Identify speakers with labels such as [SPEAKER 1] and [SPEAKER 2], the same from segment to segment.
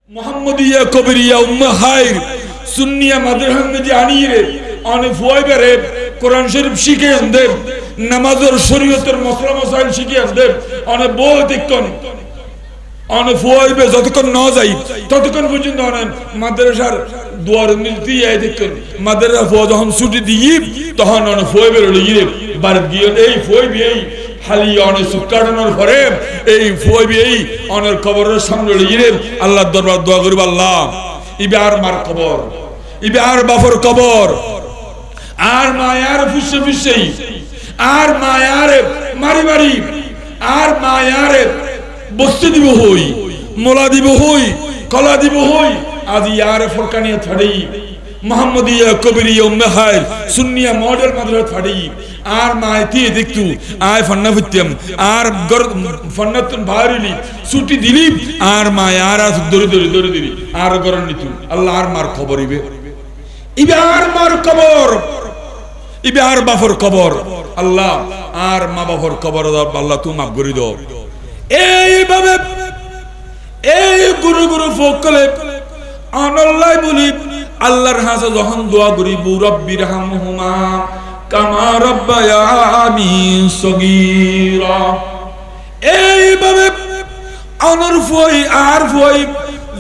[SPEAKER 1] মোহাম্মদিয়া কবিরিয়া উম্মে খাইর সুন্নিয়া মাদ্রাসা মে জানিয়ে অনে ফুয়াইবারে কোরআন শরীফ শিখে আনদে নামাজের শরীয়তের মসলা মসাইল শিখে আনদে অনে বহুত ইকন অনে ফুয়াইবে যতক্ষণ না যাই ততক্ষণ পর্যন্ত অনে মাদ্রাসার দুয়ার নিতি আই দেখেন মাদ্রাসা ফুয়া যখন ছুটি দিই তখন অনে ফুয়াইবে লইয়ে বার গিয়ে এই ফুয়াইবে এই হালি অনে সুকাটানোর পরে এই ফুয়াইবে এই অনের কবরের সামনে লইয়ে আল্লাহর দরবার দোয়া করিব আল্লাহ ইবে আর মার কবর ইবে আর বাফর কবর আর মায়ার ফুসে ফুসেই আর মায়ার মারি মারি আর মায়ার বসতে দিব হই মোলা দিব হই কলা দিব হই আজ ইয়ার ফরকানিয়া ছাড়ি মোহাম্মদিয়া কবিরিয়া উম্মে খাইর সুন্নিয়া মডেল মাদ্রাসা ছাড়ি আর মাইতি দেখতু আয় ফান্না ফুত্যম আর ফান্নাতুন ভারিলি ছুটি দিলি আর মায়ার আজ দরি দরি দরি দিলি আর গরন নিতু আল্লাহ আর মার খবর ইবে ইবে আর মার কবর ইবে আর বাফর কবর আল্লাহ আর মা বাবার কবর আল্লাহ তুমি মাফ করে দাও এইভাবে এই গুরু গুরু ফকলে আনাল্লাহ বলি আল্লাহর হাজা যখন দোয়া করি রব্বির হামহুমা কামা রাব্বায়ানি সগীরা এইভাবে আনার ফই আর ফই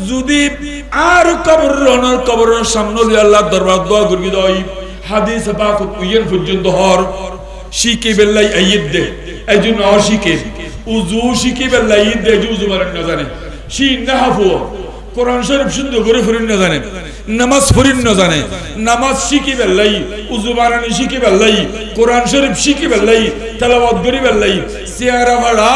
[SPEAKER 1] যদি আর কবরের সামনে আল্লাহ দরবার দোয়া করি দই হাদিস পাক কুইয়েন পর্যন্ত হর শিকে বেল্লাই আইয়দ দে এইজন্য অশিকে উযু শিকে বেল্লাই আইয়দ দে উযু মারেন না জানে শি নাহাফু কোরআন শরীফ সুন্দর করে পড়েন না জানে নামাজ পড়েন না জানে নামাজ শিকে বেল্লাই উযু মারানি শিকে বেল্লাই কোরআন শরীফ শিকে বেল্লাই তেলাওয়াত করি বেল্লাই সিয়ারা ভাড়া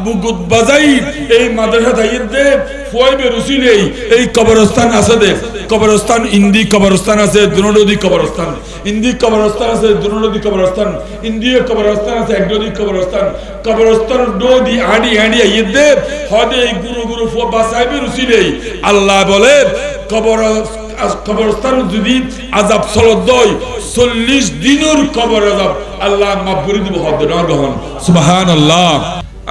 [SPEAKER 1] বুগুত বাজাই এই মাদ্রাসা আইয়দ দে ফয়বে রসুলেই এই কবরস্থান আছে দে কবরস্থান ইন্দি কবরস্থান আছে দুনদী কবরস্থান ইন্দি কবরস্থান আছে দুনদী কবরস্থান ইন্দিয় কবরস্থান আছে একদী কবরস্থান কবরস্থান দোদি আডি আডি আইয়দে হদে গুরু গুরু ফবা সাহেব রসুলেই আল্লাহ বলে কবরস্থান যদি আযাব সলদয় 40 দিনের কবর আযাব আল্লাহ মাফ করে দিব হদ না গহন সুবহানাল্লাহ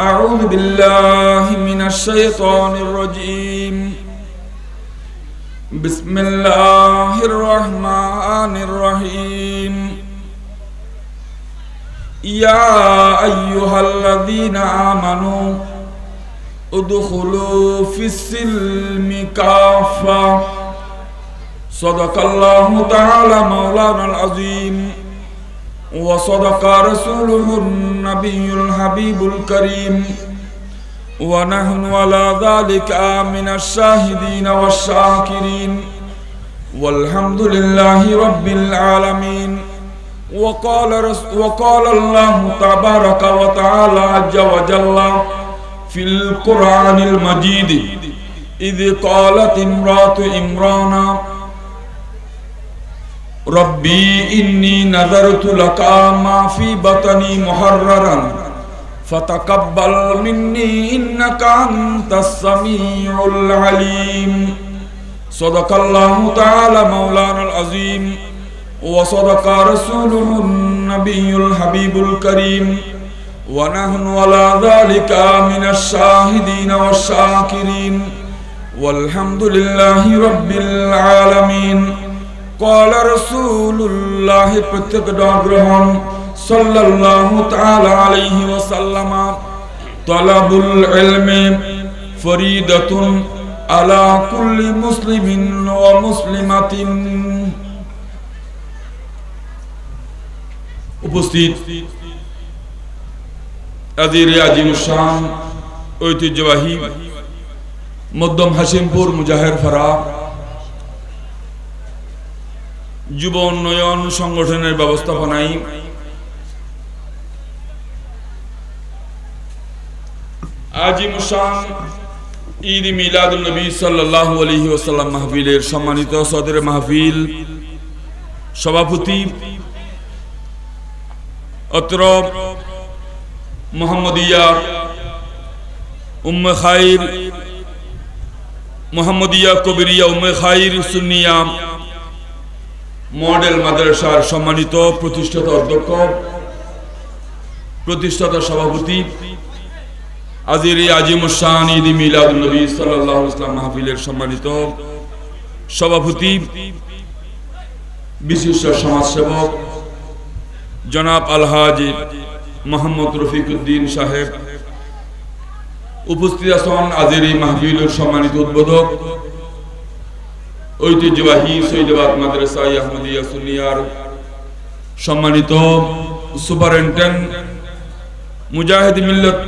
[SPEAKER 1] আউযু বিল্লাহি মিনাশ শাইতানির রাজীম বিসমিল্লাহির রহমানির রহিম ইয়া আইয়ুহাল্লাযীনা আমানু উদখুলু ফিস-সিলমি কাফা সাদাকাল্লাহু তাআলা মাওলানাল আযীম وصدق رسوله النبي الحبيب الكريم ونحن على ذلك من الشاهدين والشاكرين والحمد لله رب العالمين وقال الله تبارك وتعالى عز وجل في القرآن المجيد إذ قالت امرأة عمران ربي إني نذرت لك ما في بطني محررا فتقبل مني إنك أنت السميع العليم صدق الله تعالى مولانا العظيم وصدق رسوله النبي الحبيب الكريم ونحن على ذلك من الشاهدين والشاكرين والحمد لله رب العالمين قال رسول الله প্রত্যেকগ্রহণ সাল্লাল্লাহু তাআলা আলাইহি ওয়াসাল্লাম তালাবুল ইলমি ফরিদাতুন আলা কুল্লি মুসলিমিন ওয়া মুসলিমাতিন উপস্থিত আজির আজিমুশ শান ঐতিহ্যবাহী মধ্যম হাশিমপুর মুজাহির ফারা যুব উন্নয়ন সংগঠনের ব্যবস্থাপনায় আজিমুশ শান ঈদ মিলাদুন নবী সাল্লাল্লাহু আলাইহি ওয়াসাল্লাম মাহফিলের সম্মানিত সদরে মাহফিল সভাপতি অত্র মুহাম্মদিয়া উম্মে খাইর মুহাম্মদিয়া কবিরিয়া উম্মে খাইর সুন্নিয়া মডেল মাদ্রাসার সম্মানিত প্রতিষ্ঠাতা অধ্যক্ষ প্রতিষ্ঠাতা সভাপতি আজির আজিমুশান ঈদ মিলাদুন নবী সাল্লাল্লাহু আলাইহি ওয়াসাল্লাম মাহফিলের সম্মানিত সভাপতি, বিশিষ্ট সমাজসেবক জনাব আলহাজ মোহাম্মদ রফিকুদ্দিন সাহেব, উপস্থিত আছেন আজির এই মাহফিলের সম্মানিত উদ্বোধক ঐতিহ্যবাহী সৈয়দাবাদ মাদ্রাসা আহমদিয়া সুন্নিয়ার সম্মানিত সুপারিনটেন্ডেন্ট মুজাহিদ মিল্লাত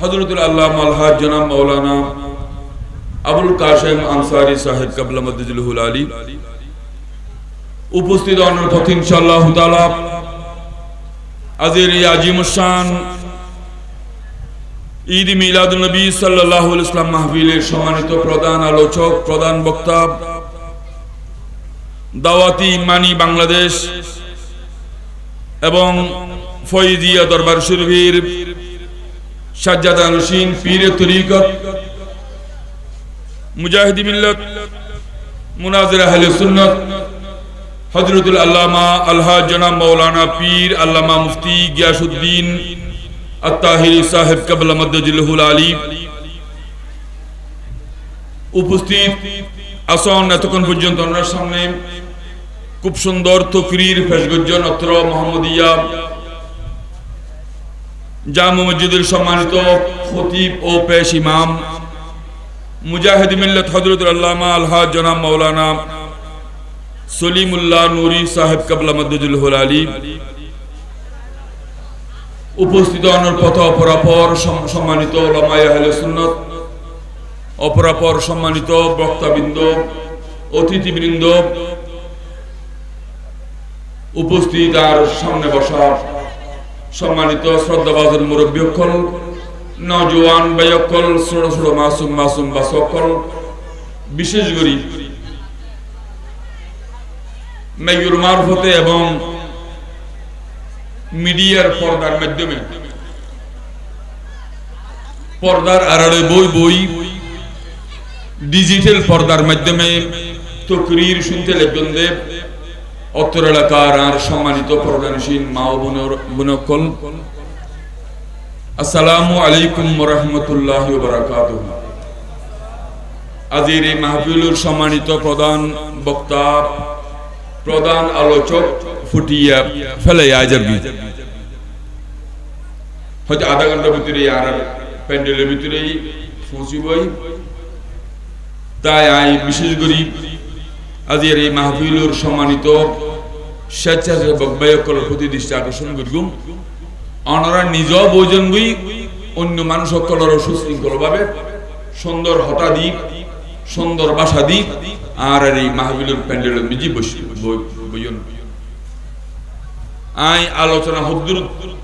[SPEAKER 1] হযরতুল আল্লামা আলহাজ জনাব মাওলানা আবুল কাশেম আনসারী সাহেব কাবলা মদ্দুল আলী, উপস্থিত অন্যতম ইনশাআল্লাহ তাআলা আজির এই আজিমুশান ঈদ মিলাদুন নবী সাল্লাল্লাহু আলাইহি ওয়াসাল্লাম মাহফিলের সম্মানিত প্রধান আলোচক, প্রধান বক্তা, দাওয়াতি ইমানি বাংলাদেশ এবং ফয়জিয়া দরবার শরীফের সাজ্জাদা নশীন পীরে তরিকত মুজাহিদ মিল্লাত মুনাজির আহলে সুন্নাত হযরতুল আল্লামা আলহাজ জনাব মাওলানা পীর আল্লামা মুফতি গিয়াসউদ্দিন আত-তাহিরি সাহেব কাবলা মদ্দুল আলী, উপস্থিত আসন এতক্ষণ পর্যন্ত আপনার সামনে খুব সুন্দর তকরীর পেশ করছেন অত্র মোহাম্মদিয়া জামে মসজিদের সম্মানিত খতিব ও পেশ ইমাম মুজাহিদ মিল্লাত হযরতুল আল্লামা আলহাজ জনাব মাওলানা সলিমুল্লাহ নুরি সাহেব কাবলা মদ্দুল আলী, উপস্থিত অন্যর পথ অপরাপর সম্মানিত উলামায়ে আহলে সুন্নাত, অপরাপর সম্মানিত বক্তাবৃন্দ, অতিথিবৃন্দ, উপস্থিত আর সামনে বসা সম্মানিত শ্রদ্ধাভাজন মুরব্বী সকল, নওজোয়ান ভাই সকল, ছোট ছোট মাসুম বা সকল, বিশেষ করে মেয়র মারফতে এবং মিডিয়ার পর্দার মাধ্যমে পর্দার আড়ালে বই ডিজিটাল পর্দার মাধ্যমে তকরীর শুনতে লেখনদেব অত্র এলাকার আর সম্মানিত প্রধানশীল মা ও বোনকল, আসসালামু আলাইকুম ওয়া রাহমাতুল্লাহি ওয়া বারাকাতুহু। আজকের এই মাহফিলের সম্মানিত প্রধান বক্তা, প্রধান আলোচক ফুটিয়া ফেলে আজারবি হয়তো আধা ঘন্টার ভিতরে আর প্যান্ডেলের ভিতরেই পৌঁছিবই, তাই আমি বিশেষ করি আজকের এই মাহফিলের সম্মানিত স্বেচ্ছাসেবক ভাইসকলের প্রতি দৃষ্টি আকর্ষণ করিম। ওনারা নিজেও বইজন বই, অন্য মানুষ সকলেরও সুশৃঙ্খল ভাবে সুন্দর হতা দ্বীপ, সুন্দর বাসা দ্বীপ আর এই মাহফিলের প্যান্ডেলের মিজি বইজন আই আলোচনা হদ্দুর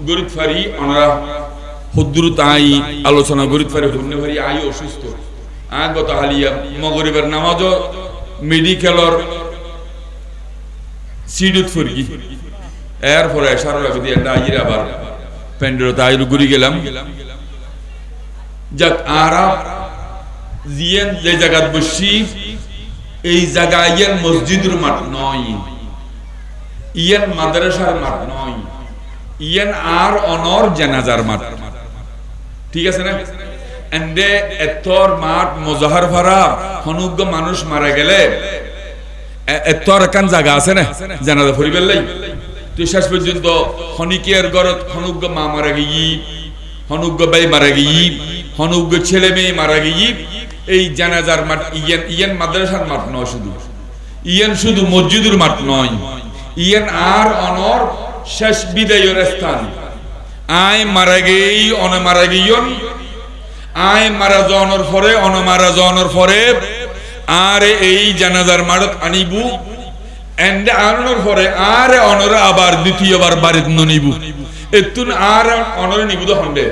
[SPEAKER 1] গরিত ফারি, ওনারা হদ্দুর তাই আলোচনা গরিত ফারি হন্য ফারি। আই অসুস্থ, গত হালিয়া মগরিবের নামাজ মেডিকেলর সিডুত ফুরগি এরপরে সারা রাখি দিয়ে আইর আবার প্যান্ডেল তাই ঘুরি গেলাম। যাক আরা জিয়েন যে জায়গা বসি এই জায়গা ইয়েন মসজিদের মাঠ নয়, ইয়েন মাদ্রাসার মাঠ নয়, ইয়েন আর অনর জানাজার মাঠ, ঠিক আছে না? এন্ডে এতর মাঠ মজাহার ফারা হনুগ্য মানুষ মারা গেলে এতর একান জায়গা আছে না জানাজা ফুরিবেল লাই। তো শেষ পর্যন্ত হনিকের গরত হনুগ্য মা মারা গিয়ে, হনুগ্য ভাই মারা গিয়ে, হনুগ্য ছেলে মেয়ে মারা গিয়ে এই জানাজার মাঠ ইয়েন, ইয়েন মাদ্রাসার মাঠ নয় শুধু, ইয়েন শুধু মসজিদের মাঠ নয়, ইয়েন আর অনর শেষ বিদায়ের স্থান। আয় মারা গেই অন মারা গিয়ন, আয় মারা যাওয়ানোর পরে অন মারা যাওয়ানোর পরে আর এই জানাজার মাঠত আনিবু, এন্ডে আনানোর পরে আর অনরা আবার দ্বিতীয়বার বাড়িত নিবু, এতুন আর অনরে নিবু তো হন্ডে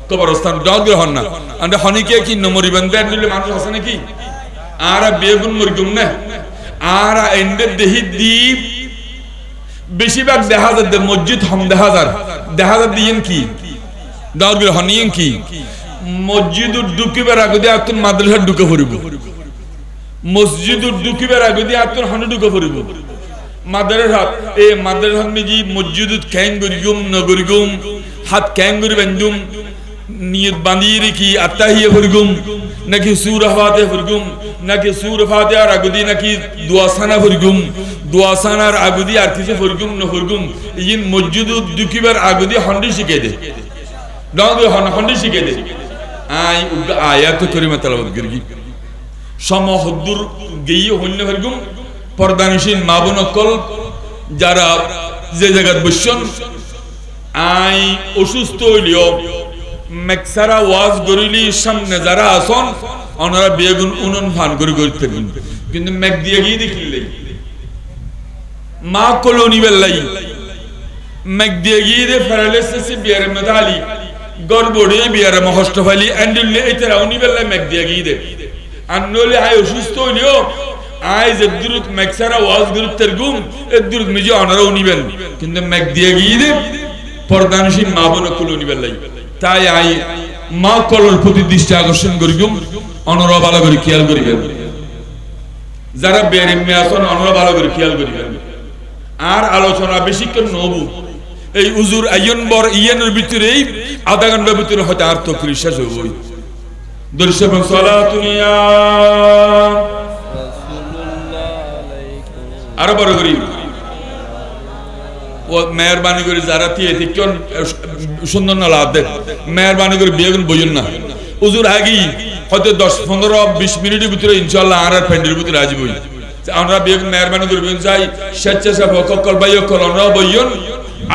[SPEAKER 1] কবরস্থান দগ হন না। আমরা হনিকে কি নমরিবেন দেন দিলে মানুষ আছে নাকি? আর বেগুন মরগুম না, আর এন্ডে দেহি দ্বীপ বেশিরভাগ দেখা যায় মসজিদ হম দেখা যায় দিয়েন কি দাউর হনিয়েন কি মসজিদ ঢুকিবার আগে দিয়ে আতুন মাদ্রাসা ঢুকে পড়িব, মসজিদ ঢুকিবার আগে দিয়ে আতুন হনে ঢুকে পড়িব। মাদ্রাসা এই মাদ্রাসা মিজি মসজিদ ক্যাং গরিগুম নগরিগুম হাত ক্যাং গরি বান্ধুম নিয়ত বাঁধিয়ে রেখি আত্তাহিয়া ফুরগুম নাকি সূরা ফাতিহা ফুরগুম নাকি সূরা ফাতিহার আগুদি নাকি দোয়াসানা ফুরগুম দোয়াসানার আগুদি আর কিছু ফুরগুম না ফুরগুম ইন মসজিদু দুকিবার আগুদি হন্ডি শিখে দে দাও হন্ডি শিখে দে আই আয়াত করিমা তেলাওয়াত করগি সমহদ্দুর গিয়ে হন্য ফুরগুম পর্দানিশীন মা বোন অকল যারা যে জায়গা বসছেন আই অসুস্থ হইলেও মেকসারা ওয়াজ গরিলি সামনে যারা আসন ওনারা বেগুন উনন ফান করে করতে কিন্তু মেক দিয়ে গিয়ে দেখিলে মা কলোনি বেলাই মেক দিয়ে গিয়ে দে প্যারালাইসিস বিয়ার মেদালি গড়বড়ে বিয়ার মহষ্টফালি এন্ডুলে এতরা উনি বেলাই মেক দিয়ে গিয়ে দে আনলে আই অসুস্থ হইলেও আই যে দুরুত মেকসারা ওয়াজ গুরুত্বের গুম এ দুরুত মিজে ওনারা উনিবেন কিন্তু মেক দিয়ে গিয়ে দে পর্দানশীল মা বোন কলোনি বেলাই তাই আই মা কলর প্রতি দৃষ্টি আকর্ষণ করিগুম অনরা ভালো করে খেয়াল করিবেন যারা বেরেমে আসন অনরা ভালো করে খেয়াল করিবেন আর আলোচনা বেশিক্ষণ নবু এই উজুর আইয়ন বর ইয়ানের ভিতরেই আধা ঘন্টার ভিতরে হয়তো আর তকরির শেষ হবই দর্শক সালাতুনিয়া আরো বড় করি ও মেহরবানি করে যারা তিয়েতে কোন সুন্দর না লাভ দেখ মেহরবানি করে বেগুন বইন না হুজুর আগি হয়তো 10 15 20 মিনিটের ভিতরে ইনশাআল্লাহ আর ফ্রেন্ডের ভিতরে আসবই আমরা বেগুন মেহরবানি করে বেগুন যাই স্বেচ্ছাসেবক সকল ভাই সকল আমরা বইন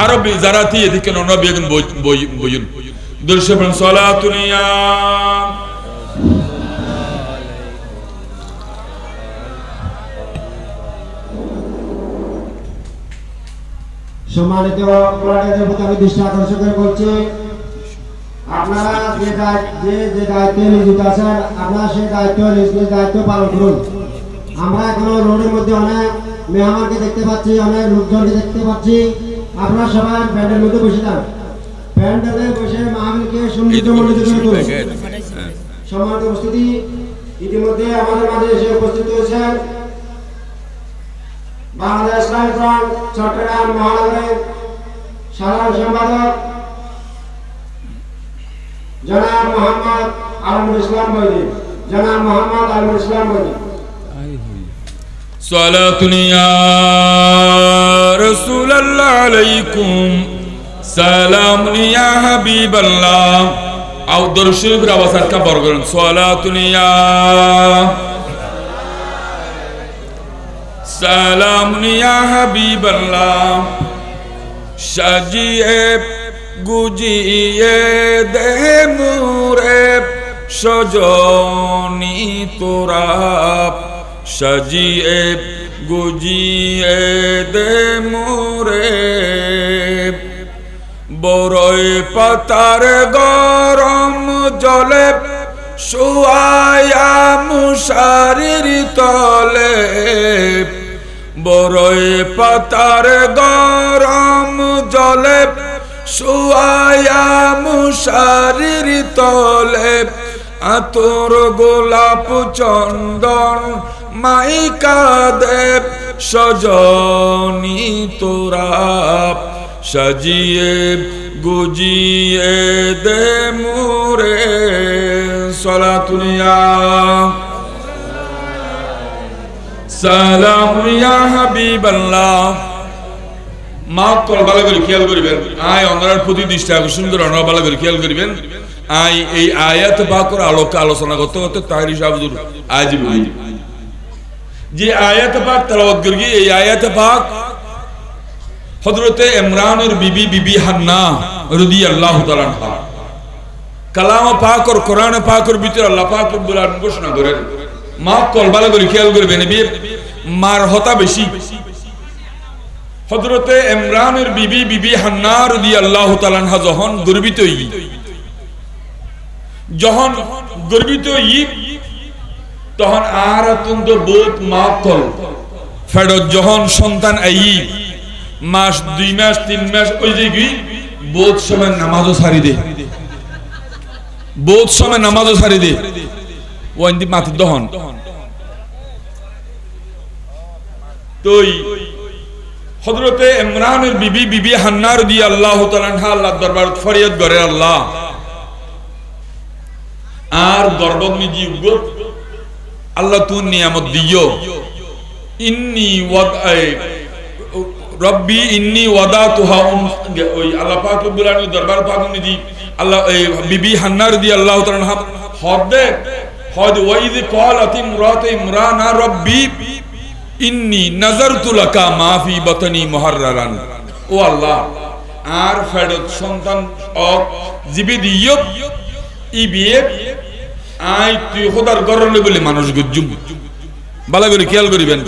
[SPEAKER 1] আর যারা তিয়েতে কোন আমরা বেগুন বইন দর্শক সালাতুনিয়া
[SPEAKER 2] সম্মানিত কোরআনের প্রতি আমি দৃষ্টি আকর্ষণ করে বলছি আপনারা যে দায়িত্বে নিয়োজিত আছেন আপনারা সেই দায়িত্ব পালন করুন আমরা এখনো রোডের মধ্যে অনেক মেহমানকে দেখতে পাচ্ছি অনেক লোকজনকে দেখতে পাচ্ছি আপনারা সবাই প্যান্ডেলের মধ্যে বসে যান প্যান্ডেলে বসে মাহফিলকে সমৃদ্ধমণ্ডিত করে তুলুন সম্মানিত উপস্থিতি ইতিমধ্যে আমাদের মাঝে এসে উপস্থিত হয়েছেন বাংলাদেশ ইসলামী ফ্রন্ট চট্টগ্রাম মহানগরের সাধারণ সম্পাদক জনাব মোহাম্মদ আলমুল ইসলাম বৈদি
[SPEAKER 1] সালাতুনিয়া রাসূলুল্লাহ আলাইকুম সালামুনিয়া হাবিবাল্লাহ আও দরুদ রাওয়াসাত কা বরগন সালাতুনিয়া সালামুনিয়া হাবিবাল্লাহ সাজিয়ে গুজিয়ে দে মুরে সজনি তোরা সাজিয়ে গুজিয়ে দে মুরে বড়ই পাতার গরম জলে শুয়ায়া মুশারির তলে বড়ই পাতার গরম জলে শুয়ায়া মুশারির তলে আতর গোলাপ চন্দন মাইকা দেব সজনি তোরা সাজিয়ে গুজিয়ে দে মুরে সালাতুনিয়া সালামুনিয়া হাবিবাল্লাহ মা কল ভালো করে খেয়াল করিবেন আয় অন্যরার প্রতি দৃষ্টি আকর্ষণ করে অন্যরা ভালো করে খেয়াল করিবেন আই এই আয়াত পাকের আলোকে আলোচনা করতে করতে তাহির সাহেব হুজুর আজ বলি যে আয়াত পাক তেলাওয়াত করি এই আয়াত পাক হযরতে ইমরানের বিবি হান্না রাদিয়াল্লাহু তাআলা আনহা কালাম পাক আর কোরআন পাকের ভিতরে আল্লাহ পাক রব্বুল আলামিন ঘোষণা করেন মা কল ভালো করে খেয়াল করবেন নবী মার হতা বেশি হযরতে ইমরানের বিবি হান্না রাদিয়াল্লাহু তাআলা আনহা যখন গর্বিত তখন আর অত্যন্ত বোধ মা কল ফেরত যখন সন্তান আই মাস 2 মাস 3 মাস ওই যে কি বোধ সময় নামাজও ছাড়ি দে ওইন্দি মাতি দহন তোই হযরতে ইমরানের বিবি হান্না রাদিয়াল্লাহু তাআলা আনহা আল্লাহর দরবারে ফরিয়াদ করে আল্লাহ আর গর্বত নিজি উগ্র আল্লাহ তুই নিয়ামত দিও ইন্নি রব্বি ইন্নি ওয়াদাতুহা ওই আল্লাহ পাক রব্বুল আলামিন দরবার পাক নিজি আল্লাহ বিবি হান্না রাদিয়াল্লাহু তাআলা হদে হদ ওয়াইদ ক্বালাত ইমরাতু ইমরানা রব্বি ইন্নি নাযারতু লাকা মা ফি বাতনি মুহাররারান ও আল্লাহ আর ফেরত সন্তান অক জিবি দিও ইবিয়ে আই তুই খোদার গরলে বলে মানুষ গুজুম ভালো করে খেয়াল করিবেন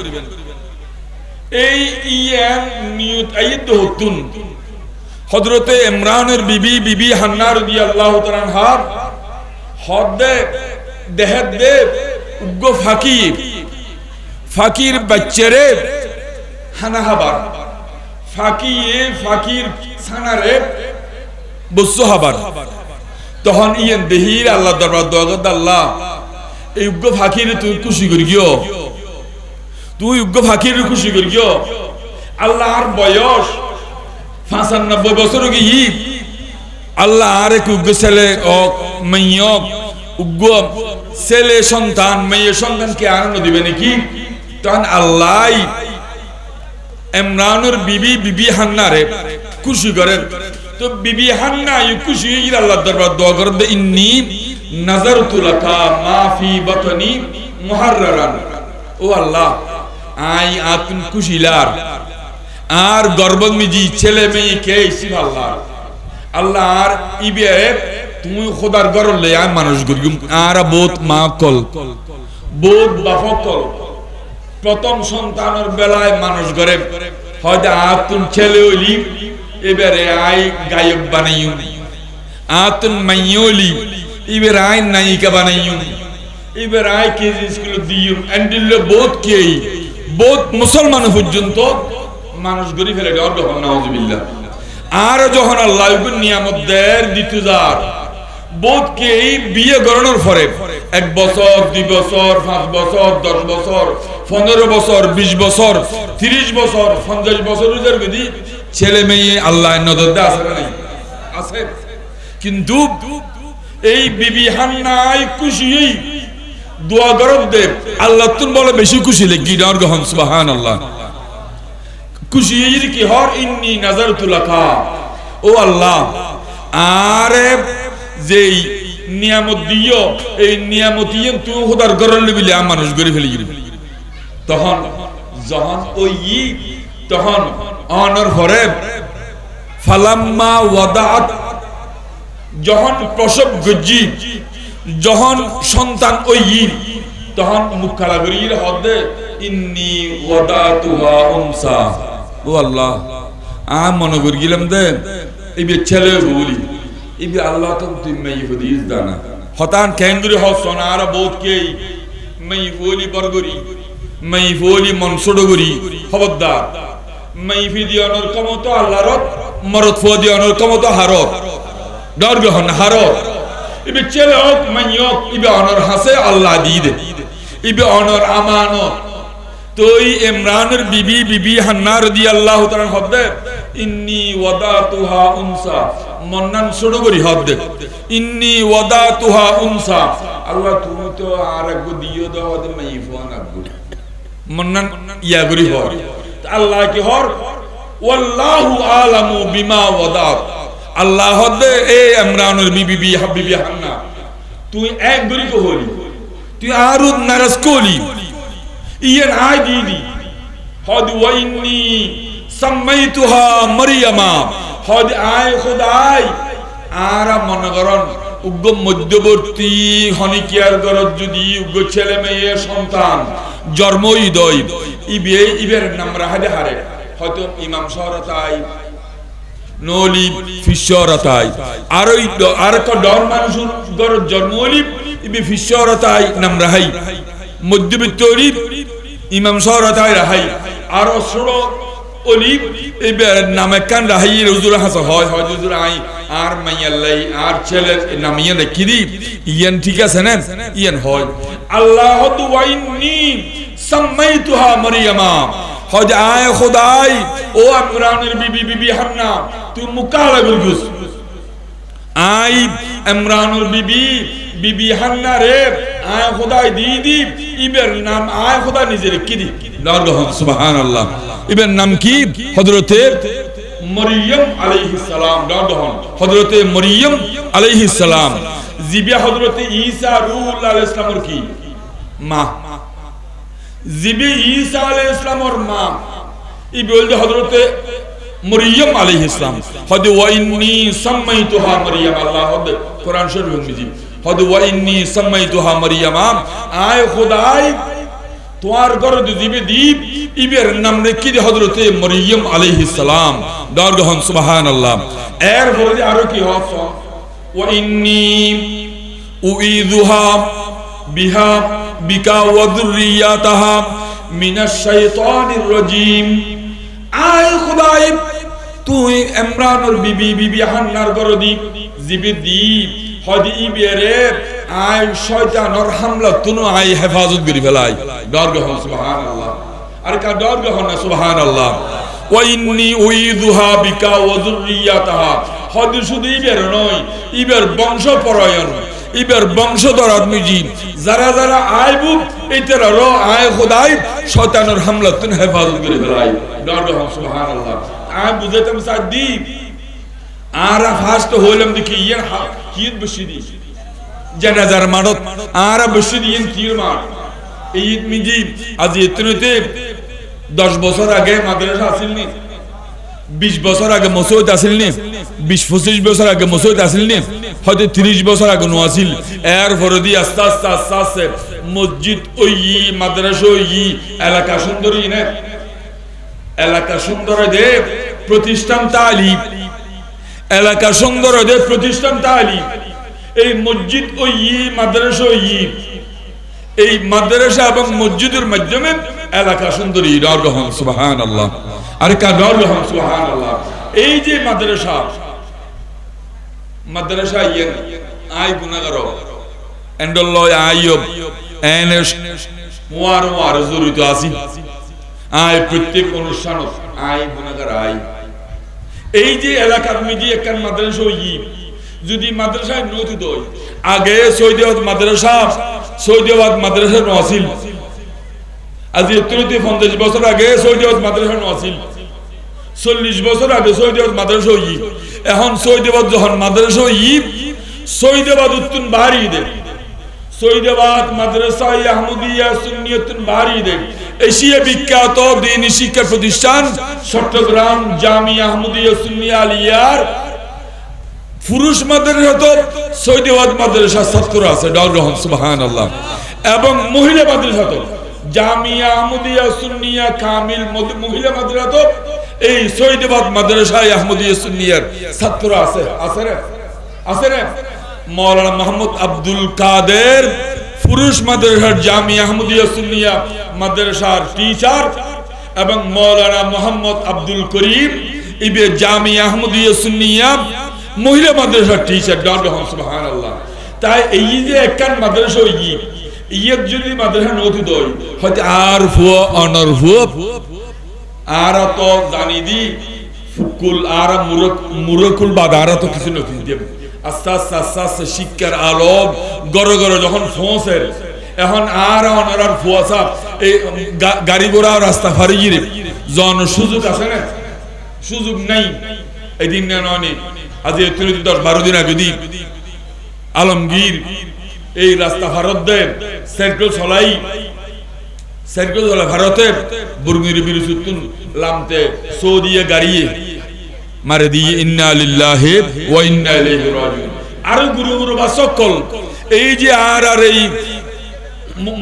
[SPEAKER 1] এই ইয়ান নিয়ত আইদ হতুন হযরতে ইমরানের বিবি হান্না রাদিয়াল্লাহু তাআলা হার হদে দেহে দে উগ্গ ফাকির বাচ্চারে হানা হাবার ফাকির সানারে বসু হাবার তখন ইয়ান দেহির আল্লাহ দরবার দোয়াগত আল্লাহ এই উগ্গ ফাকির তুই খুশি করি গিও তুই উগ্গ ফাকির খুশি করি গিও আল্লাহর বয়স 95 বছর গিয়ে আল্লাহ আর এক উগ্গ ছেলে মেয়ক উগ্গ ছেলে সন্তান মেয়ে সন্তানকে আনন্দ দিবে নাকি তখন আল্লাহ ইমরানের বিবি হান্নারে খুশি করেন তো বিবি হান্না খুশি হয়ে আল্লাহ দরবার দোয়া করেন ইন্নি নাযারতু লাকা মা ফি বাতনি মুহাররারান ও আল্লাহ আই আতুন খুশিলার আর গর্বত মিজি ছেলে মেয়ে কে ইসিব আল্লাহ আর ইবে তুমি খোদার গরলে আই মানুষ গরিম আর বহুত মা কল বহুত বাপ কল প্রথম সন্তানের বেলায় মানুষ গরে হয়তো আতুন ছেলে হইলি এবারে আই গায়ক বানাইও আতুন মাইয়লি এবার আই নায়িকা বানাইও এবার আই কেজি স্কুল দিও এন্ডিল বহুত কেই বহুত মুসলমান পর্যন্ত মানুষ গরি ফেলে ডর গহন নাউজুবিল্লাহ আর যখন আল্লাহ নিয়ামত দেয় দিতুজার বহুত কেই বিয়ে গড়ানোর পরে 1 বছর 2 বছর 5 বছর 10 বছর 15 বছর 20 বছর 30 বছর 50 বছর উজার গদি ছেলে মেয়ে আল্লাহ নজর দে আছে না আছে কিন্তু এই বিবি হান্নাই খুশি দোয়া গরব দে আল্লাহ তুন বলে বেশি খুশি লাগি ডর গহন সুবহানাল্লাহ খুশি কি হর ইন্নি নাযারতু লাকা ও আল্লাহ আরে যেই নিয়ামত দিও এই নিয়ামত ইয়েন তুই খোদার গরলে বিলে মানুষ গরি ফেলি তখন যখন ওই তখন অনর ফরে ফালাম্মা ওয়াদাত যখন প্রসব গজি যখন সন্তান ওই তখন মুখ খালা করিয়ে হদে ইন্নি ওয়াদাতুহা উনসা ও আল্লাহ আ মনে করি গেলাম দে এই ছেলে বলি এই আল্লাহ তো তুই মেয়ে হদিস দানা হতান কেন্দ্রে হসন আর বহুত কেই মেয়ে বলি বরগরি মেয়ে বলি মনসুডগরি খবরদার মেয়ে ফিদিয়ানোর ক্ষমতা আল্লাহর মরদ ফদিয়ানোর ক্ষমতা হারত ডর গ্রহণ হারত ইবে ছেলে হোক মেয়ে হোক ইবে অনর হাসে আল্লাহ দিয়ে দে ইবে অনর আমানত তো এই ইমরানের বিবি হান্না রাদিয়াল্লাহু তাআলা হদে ইন্নি ওয়াদাতুহা উনসা মন্নান শুরু করি হদে ইন্নি ওয়াদাতুহা উনসা আল্লাহ তুমি তো আরেক দিও দাও দে মাই ফোন আকু মন্নান ইয়া করি হর আল্লাহ কি হর ওয়াল্লাহু আলামু বিমা ওয়াদাত আল্লাহ হদে এ ইমরানের বিবি হান্না তুই এক গরি কো হলি তুই আরুদ নারাজ কোলি ইয়ান আই দিদি হদ ওয়াইন্নি সামাইতুহা মারইয়ামা হদ আই খুদাই আরা মনগরণ উগ্গ মধ্যবর্তী হনিকিয়ার গরজ যদি উগ্গ ছেলে মেয়ে সন্তান জন্মই দই ইবের নাম রাহাদে হারে হয়তো ইমাম শহরতাই নলি ফিশরতাই আর ক ডর মানুষ গরজ জন্মলি ইবে ফিশরতাই নাম রাহাই মধ্যবিত্ত অলিপ ইমাম শহরতাই রাহাই আর ষোড় অলিপ এবার নামে কান রাহাই হুজুর হাসা হয় হুজুর আই আর মাইয়াল্লাই আর ছেলে নামিয়ে রেখে দি ইয়ান ঠিক আছে না ইয়ান হয় আল্লাহ ওয়াইন্নি সামাইতুহা মারইয়ামা হজ আয় খোদাই ও ইমরানের বিবি হান্না তুই মুকালা গুলগুস I Imranur Bibi Bibi Hannah রে আয় খোদাই দিদি ইবের নাম আয় খোদা নিজের কি দি দরগহন সুবহানাল্লাহ ইবের নাম কি হযরতে মরিয়ম আলাইহিস সালাম দরগহন হযরতে মরিয়ম আলাইহিস সালাম জিবে হযরতে ঈসা রূহুল্লাহ আলাইহিস সালামের কি মা জিবে ঈসা আলাইহিস সালামের মা ই বলতে হযরতে মরিয়ম আলাইহিস সালাম হদ ওয়া ইন্নী সামাইতুহা মরিয়ম আল্লাহ হদ কোরআন শরীফ মিজি হদ ওয়া ইন্নী সামাইতুহা মরিয়ম আয় খোদাই তোমার গরদ দিবে দীপ ইবের নাম রেখে দি হযরতে মরিয়ম আলাইহিস সালাম দরগহন সুবহানাল্লাহ এর পরে আরো কি হস ওয়া ইন্নী উইযুহা বিহা বিকা ওয়া যুররিয়াতাহা মিনাশ শাইতানির রাজীম আয় খোদাই তুই ইমরানুর বিবি বিবি হান্নার গরদি জিবে দীপ হদি ইবেরে আয় শয়তানের হামলা তুনু আয় হেফাজত করি ফেলাই দরগহন সুবহানাল্লাহ আর কা দরগহন সুবহানাল্লাহ ওয়া ইন্নী উইযুহা বিকা ওয়া যুররিয়াতাহা হদি শুধু ইবের নয় ইবের বংশ পরায়ণ ইবের বংশধর আদমিজি যারা যারা আইবু এইটার র আয় খোদাই শয়তানের হামলা তুন হেফাজত করি ফেলাই দরগহন সুবহানাল্লাহ আয় বুঝাইতাম সাদি আর ফাস্ট হইলাম দেখি ইয়ার কিত বসিদি জানাজার মারত আর বসিদি ইন কির মার এই মিজি আজ ইতনতে 10 বছর আগে মাদ্রাসা আসিল নি 20 বছর আগে মসজিদ আসিল নি 20-25 বছর আগে মসজিদ আসিল নি হয়তো 30 বছর আগে নো আসিল এর ফরদি আস্তে আস্তে মসজিদ ওই মাদ্রাসা ওই এলাকা সুন্দরী না এলাকা সুন্দর দে প্রতিষ্ঠান তালিম এলাকা সুন্দর দে প্রতিষ্ঠান তালিম এই মসজিদ ওই মাদ্রাসা ওই এই মাদ্রাসা এবং মসজিদের মাধ্যমে এলাকা সুন্দরী দরগহন সুবহানাল্লাহ আর কা দরগহন সুবহানাল্লাহ এই যে মাদ্রাসা ইয়েন আই গুনাহগার এন্ডল্লয় আইয়ব এনএস মুয়ার জড়িত আছি আই প্রত্যেক অনুষ্ঠান আই গুনাহগার আই এই যে এলাকার মিজি একখান মাদ্রাসা ওই যদি মাদ্রাসায় নথি দই আগে সৌদিবাদ মাদ্রাসা নসিল আজ 50 বছর আগে সৌদিবাদ মাদ্রাসা নসিল 40 বছর আগে সৌদিবাদ মাদ্রাসা হই এখন সৌদিবাদ যখন মাদ্রাসা হই সৌদিবাদ উত্তন বাড়ি দে সৌদিবাদ মাদ্রাসা আহমদিয়া সুন্নিয়তুন বাড়ি দে এশিয়া বিখ্যাত দ্বীনি শিক্ষা প্রতিষ্ঠান চট্টগ্রাম জামিয়া আহমদিয়া সুন্নিয়া আলিয়ার পুরুষ মাদ্রাসা তো সৌদিবাদ মাদ্রাসা ছাত্র আছে দরগহন সুবহানাল্লাহ এবং মহিলা মাদ্রাসা তো জামিয়া আহমদিয়া সুন্নিয়া কামিল মহিলা মাদ্রাসা তো এই সৌদিবাদ মাদ্রাসা আহমদিয়া সুন্নিয়ার ছাত্র আছে রে মাওলানা মোহাম্মদ আব্দুল কাদের পুরুষ মাদ্রাসার জামিয়া আহমদিয়া সুন্নিয়া মাদ্রাসার টিচার এবং মাওলানা মোহাম্মদ আব্দুল করিম ইবে জামিয়া আহমদিয়া সুন্নিয়া মহিলা মাদ্রাসার টিচার দরগহন সুবহানাল্লাহ তাই এই যে একখান মাদ্রাসা ইয়ের যদি মাদ্রাসা নথি দই হয়তো আর ফুয়া অনর ফুয়া আর তো জানি দি ফুকুল আর মুরকুল বাদ আর তো কিছু নথি দেব আস্তে শিক্ষার আলোক গড় যখন ফোঁসের এখন আর অনর আর ফুয়া সাহ এই গাড়ি ঘোড়া রাস্তা ফারি গিরে জন সুযোগ আছে না সুযোগ নাই এই দিন না নয় আজ 10-12 দিন আগে আলমগীর এই রাস্তা ভারত দেন সাইকেল চলাই ভারতে বুরগির বিরুসুতুন লামতে সৌদিয়া গাড়িয়ে মারে দিয়ে ইন্না লিল্লাহি ওয়া ইন্না ইলাইহি রাজিউন আর গুরু বাসকল এই যে আর এই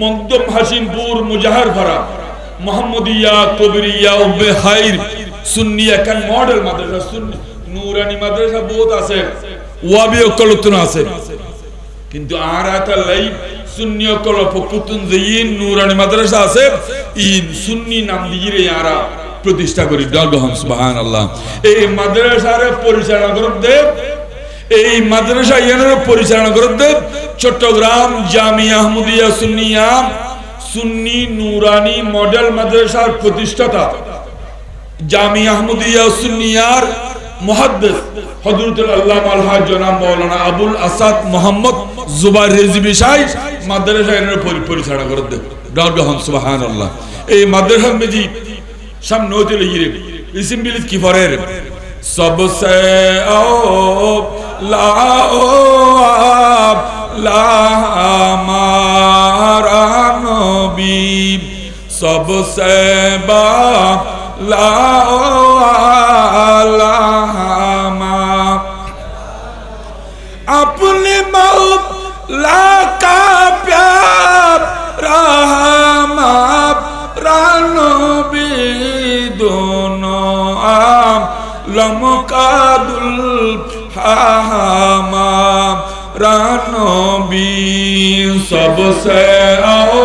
[SPEAKER 1] মকদম হাসিমপুর মুজাহার ভাড়া মোহাম্মদিয়া কবিরিয়া উম্মে খাইর সুন্নি একখান মডেল মাদ্রাসা সুন্নি নুরানি মাদ্রাসা বহুত আছে ওয়াবি অকলতুন আছে কিন্তু আর একটা লাইভ সুন্নি অকল ফকুতুন জিন নুরানি মাদ্রাসা আছে ইন সুন্নি নাম দিয়ে ইয়ারা প্রতিষ্ঠা করি দরগহন সুবহানাল্লাহ এই মাদ্রাসার পরিচালনা করতে এই মাদ্রাসা ইয়ানের পরিচালনা করতে চট্টগ্রাম জামিয়া আহমদিয়া সুন্নিয়া সুন্নি নুরানি মডেল মাদ্রাসার প্রতিষ্ঠাতা জামিয়া আহমদিয়া সুন্নিয়ার মুহাদ্দিস হযরতুল আল্লামা আল হাজ জনাব মাওলানা আবুল আসাদ মোহাম্মদ জুবাইর রিজভী সাহেব মাদ্রাসা এর পরিচালনা করে দেন দারগাহ সুবহানাল্লাহ এই মাদ্রাসা মেজি সামনে হতে লিয়ে ইসম বিলিত কি ফরের सबसे ओ ला हमारा नबी सबसे बा ला अपने मौला का प्यारा हमारा नबी दोनों लमकादुल हमारा नबी सबसे आओ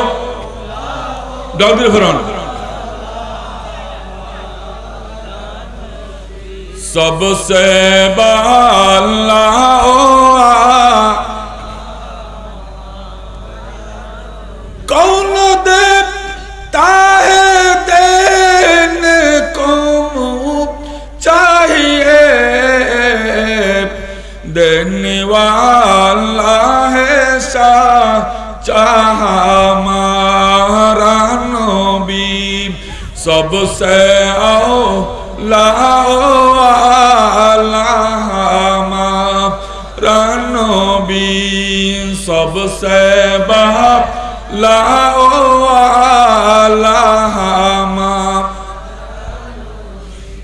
[SPEAKER 1] दाऊद फरमान सबसे बाला कौन देता है देने को चाहिए देने वाला है साचा हमारा नबी सबसे औला हमारा नबी सबसे बाला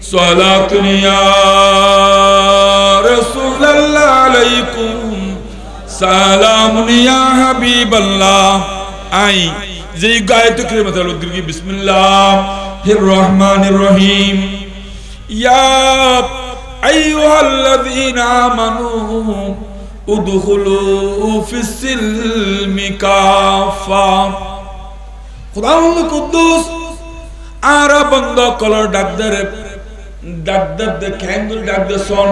[SPEAKER 1] सलातुन या रसूलल्लाह अलैकुम सलामुन या हबीबल्लाह आई जे गायत करीमतुल उद्र की बिस्मिल्लाहिर रहमानिर रहीम या अय्युहल्लज़ीना आमनू उदखुलू फिस्सिल्मि काफा खुदावंद कुद्दूस आरा बंदा कलर ডাকদার দে ক্যাঙ্গুল ডাক দে সন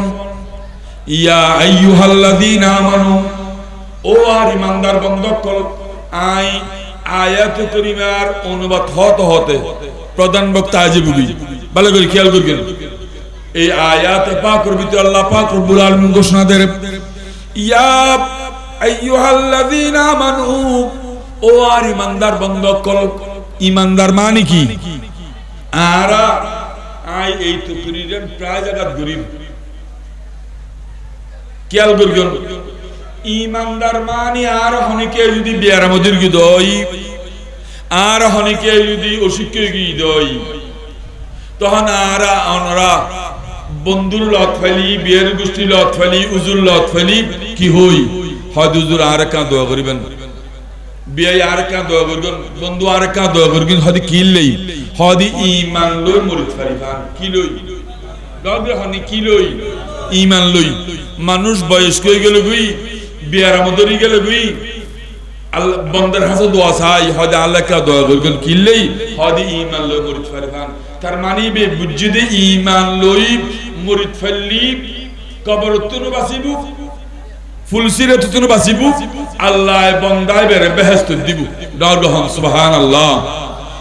[SPEAKER 1] ইয়া আইয়ুহাল্লাযীনা আমানু ও আর ইমানদার বন্ধকল আই আয়াত কারীমার অনুবাদ হতে প্রধান বক্তা আজিবুবি ভালো করে খেয়াল করবেন এই আয়াতে পাকের ভিতরে আল্লাহ পাক রব্বুল আলামিন ঘোষণা দেন ইয়া আইয়ুহাল্লাযীনা আমানু ও আর ইমানদার বন্ধকল ইমানদার মানে কি আরা আই এই তো করিলেন প্রায় জায়গা গরিব খেয়াল করবেন ইমানদার মানে আর হনিকে যদি বিয়ার মধ্যে কি দই আর হনিকে যদি অশিক্ষিত কি দই তখন আর অনরা বন্ধুর লত ফেলি বিয়ের গোষ্ঠী লত ফেলি উজুর লত ফেলি কি হই হয় উজুর আর কা দোয়া করিবেন বিয়ে আর কা দোয়া করবেন বন্ধু আর কা দোয়া করবেন হদি কিললেই হদি ঈমান লই মুরিদ ফারিফান কি লই দবে হনি কি লই ঈমান লই মানুষ বয়স্ক হয়ে গেল গই বিয়ার মদরি গেল গই আল্লাহ বন্দার হাসে দোয়া চাই হদি আল্লাহ কা দোয়া করবেন কিললেই হদি ঈমান লই মুরিদ ফারিফান তার মানে বে বুঝিদে ঈমান লই মুরিদ ফাল্লি কবরতুন বাসিবু ফুলসিরাত তুন বাসিবু আল্লাহ বন্দায় বেরে বেহেশত দিবু দরগহ সুবহানাল্লাহ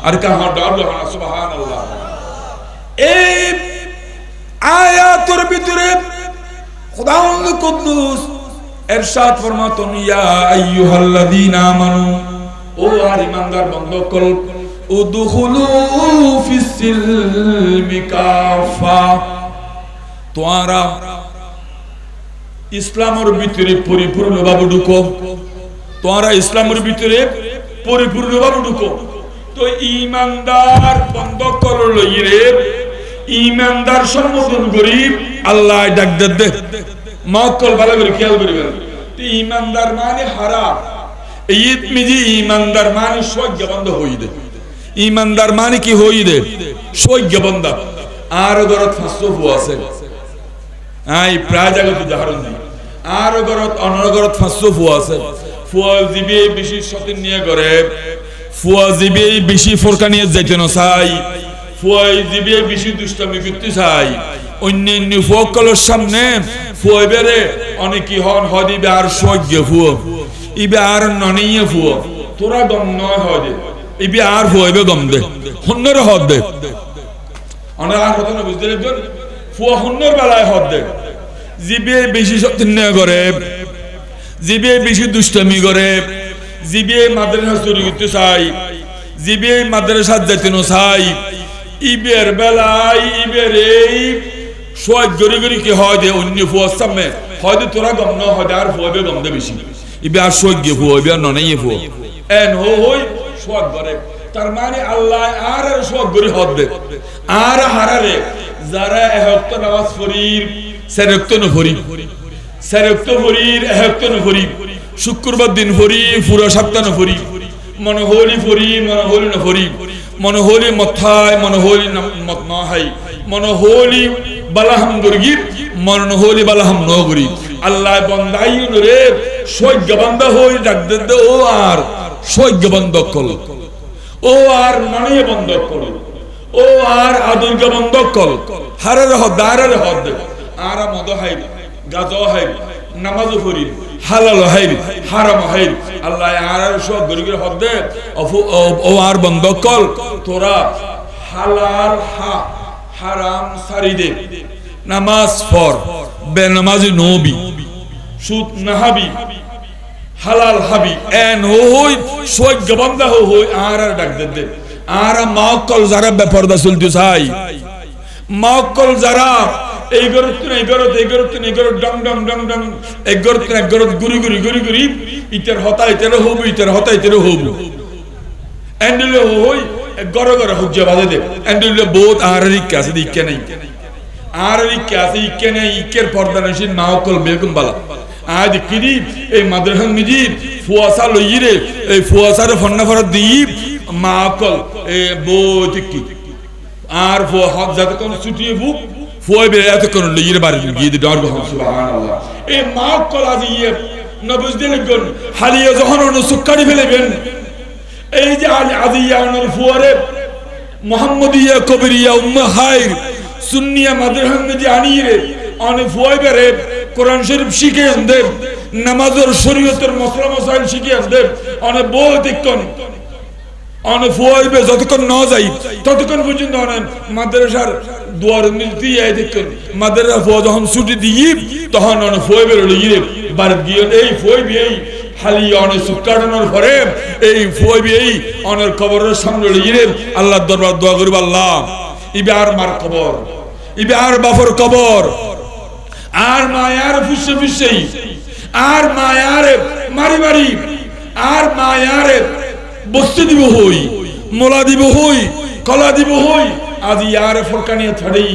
[SPEAKER 1] আর কাহা দরগহ সুবহানাল্লাহ এই আয়াতের ভিতরে খুদাউল কুদ্দুস ইরশাদ ফরমাতন ইয়া আইয়ুহাল্লাযীনা আমানু ও আর ইমানদার বন্ধকল উদখুলু ফিসসিলমি কাফা তোমরা ইসলামের ভিতরে পরিপূর্ণভাবে ঢুকো তোমরা ইসলামের ভিতরে পরিপূর্ণভাবে ঢুকো তো ঈমানদার বন্ধকল লইরে ঈমানদার সম্বোধন করি আল্লাহ ডাক দে মক্কল ভালো করে খেয়াল করিবেন তো ঈমানদার মানে হারাম ঈদ মিজি ঈমানদার মানে সজ্ঞবন্ধ হই দে ঈমানদার মানে কি হই দে সজ্ঞবন্ধ আর গরত ফাসফু আছে আই প্রায় জায়গাতে উদাহরণ দিই আর গরত অনগরত ফাসফু আছে ফুয়াজিবি বেশি সতিন নিয়ে করে ফুয়াজিবি বেশি ফরকা নিয়ে যাইতে না চাই ফুয়াজিবি বেশি দুষ্টামি করতে চাই অন্যান্য ফুয়াকলের সামনে ফুয়াইবেরে অনেকই হন হদিবে আর সজ্ঞ ফুয়া ইবে আর ননিয়ে ফুয়া তোরা গম নয় হদে ইবে আর ফুয়াইবে গম দে হন্নরে হদ দে অনেক আর কথা বুঝতে লাগবেন ফুয়া হন্নর বেলায় হদ দে জিবে বেশি সত্যন্য করে জিবে বেশি দুষ্টমি করে জিবে মাদ্রাসা চুরি করতে চাই জিবে মাদ্রাসা যেতে চাই ইবের বেলায় ইবের এই সোয়াদ গড়ি গড়ি কি হয় দে অন্য ফুয়ার সামনে হয়তো তোরা গম না হয় আর ফুয়াবে গম দে বেশি ইবে আর সোয়াদ গিয়ে ফুয়া ইবে আর ননাই ফুয়া এন হই সোয়াদ করে তার মানে আল্লাহ আর সোয়াদ গড়ি হদ দে আর হারারে যারা এহক্ত নামাজ ফরির সেরক্ত নফরি সেরক্ত ফরির এহক্ত নফরি শুক্রবার দিন ফরি পুরো সপ্তাহ নফরি মনোহলি ফরি মনোহলি নফরি মনোহলি মথায় মনোহলি মত নহাই মনোহলি বালাহাম গরগির মনোহলি বালাহাম নগরি আল্লাহ বন্দাই রে সৈজ্ঞ বান্দা হই ডাক দে ও আর সৈজ্ঞ বন্ধ কল ও আর ননিয়ে বন্ধ কল ও আর আদুর্গ বন্ধ কল হারের হদ দারের হদ আর মদ হাইব গাজ হাইব নামাজ ফরি হালাল হাইব হারাম হাইব আল্লাহ আর সব গরিগের হদ দে ও আর বন্ধ কল তোরা হালাল হারাম সারি দে নামাজ পর বেনামাজি নবি সুদ নাহাবি হালাল হাবি এন হই সৈজ্ঞ বান্দা হই আর ডাক দে আর মাকল যারা বেপরদা চলতে চাই মাকল যারা এই গরত ডং ডং ডং ডং এই গরত গুরি গুরি গুরি গুরি ইতের হতা ইতের হবু ইতের হতা ইতের হবু এন্ডলে হই গর গর হুজ্জা বাজে দে এন্ডলে বহুত আররি কাছে দিকে নাই আররি কাছে ইকে নাই ইকের পর্দা নসিন মাকল বেগম বালা আজ কিরি এই মাদ্রাসা মিজিব ফুয়াসা লইরে এই ফুয়াসার ফন্না ফরত দিই মাকল এ বহুত কি আর ফুয়া হক যাতে কোন ছুটিয়ে বুক ফুয়া বে এত কোন লইরে বাড়ি গিয়ে দি ডর গো সুবহানাল্লাহ এই মাকল আজ ইয়ে নবুজ দিলে গন হালিয়া যখন অন সুকারি ফেলেবেন এই যে আজ ইয়ানুল ফুয়ারে মুহাম্মদিয়া কবিরিয়া উম্মে হায়র সুন্নিয়া মাদ্রাসা মিজি আনিরে অন ফুয়া বেরে কোরআন শরীফ শিখে আনদে নামাজের শরীয়তের মসলা মসাইল শিখে আনদে অনেক বহুত কোন অনেক ফুয়াইবে যতক্ষণ না যাই ততক্ষণ পর্যন্ত অনেক মাদ্রাসার দুয়ার মিলতি এই দেখুন মাদ্রাসা ফুয়া যখন ছুটি দিই তখন অনেক ফুয়াইবে লইরে বার গিয়ে এই ফুয়াইবে এই হালি অনেক সুকাটানোর পরে এই ফুয়াইবে এই অনেক কবরের সামনে লইরে আল্লাহর দরবার দোয়া করব আল্লাহ ইবে আর মার কবর ইবে আর বাফর কবর আর মায়ার ফুসে ফুসেই আর মায়ারে মারি মারি আর মায়ারে বসতে দিব হই মোলা দিব হই কলা দিব হই আজ ইয়ারে ফরকানিয়া ছাড়ি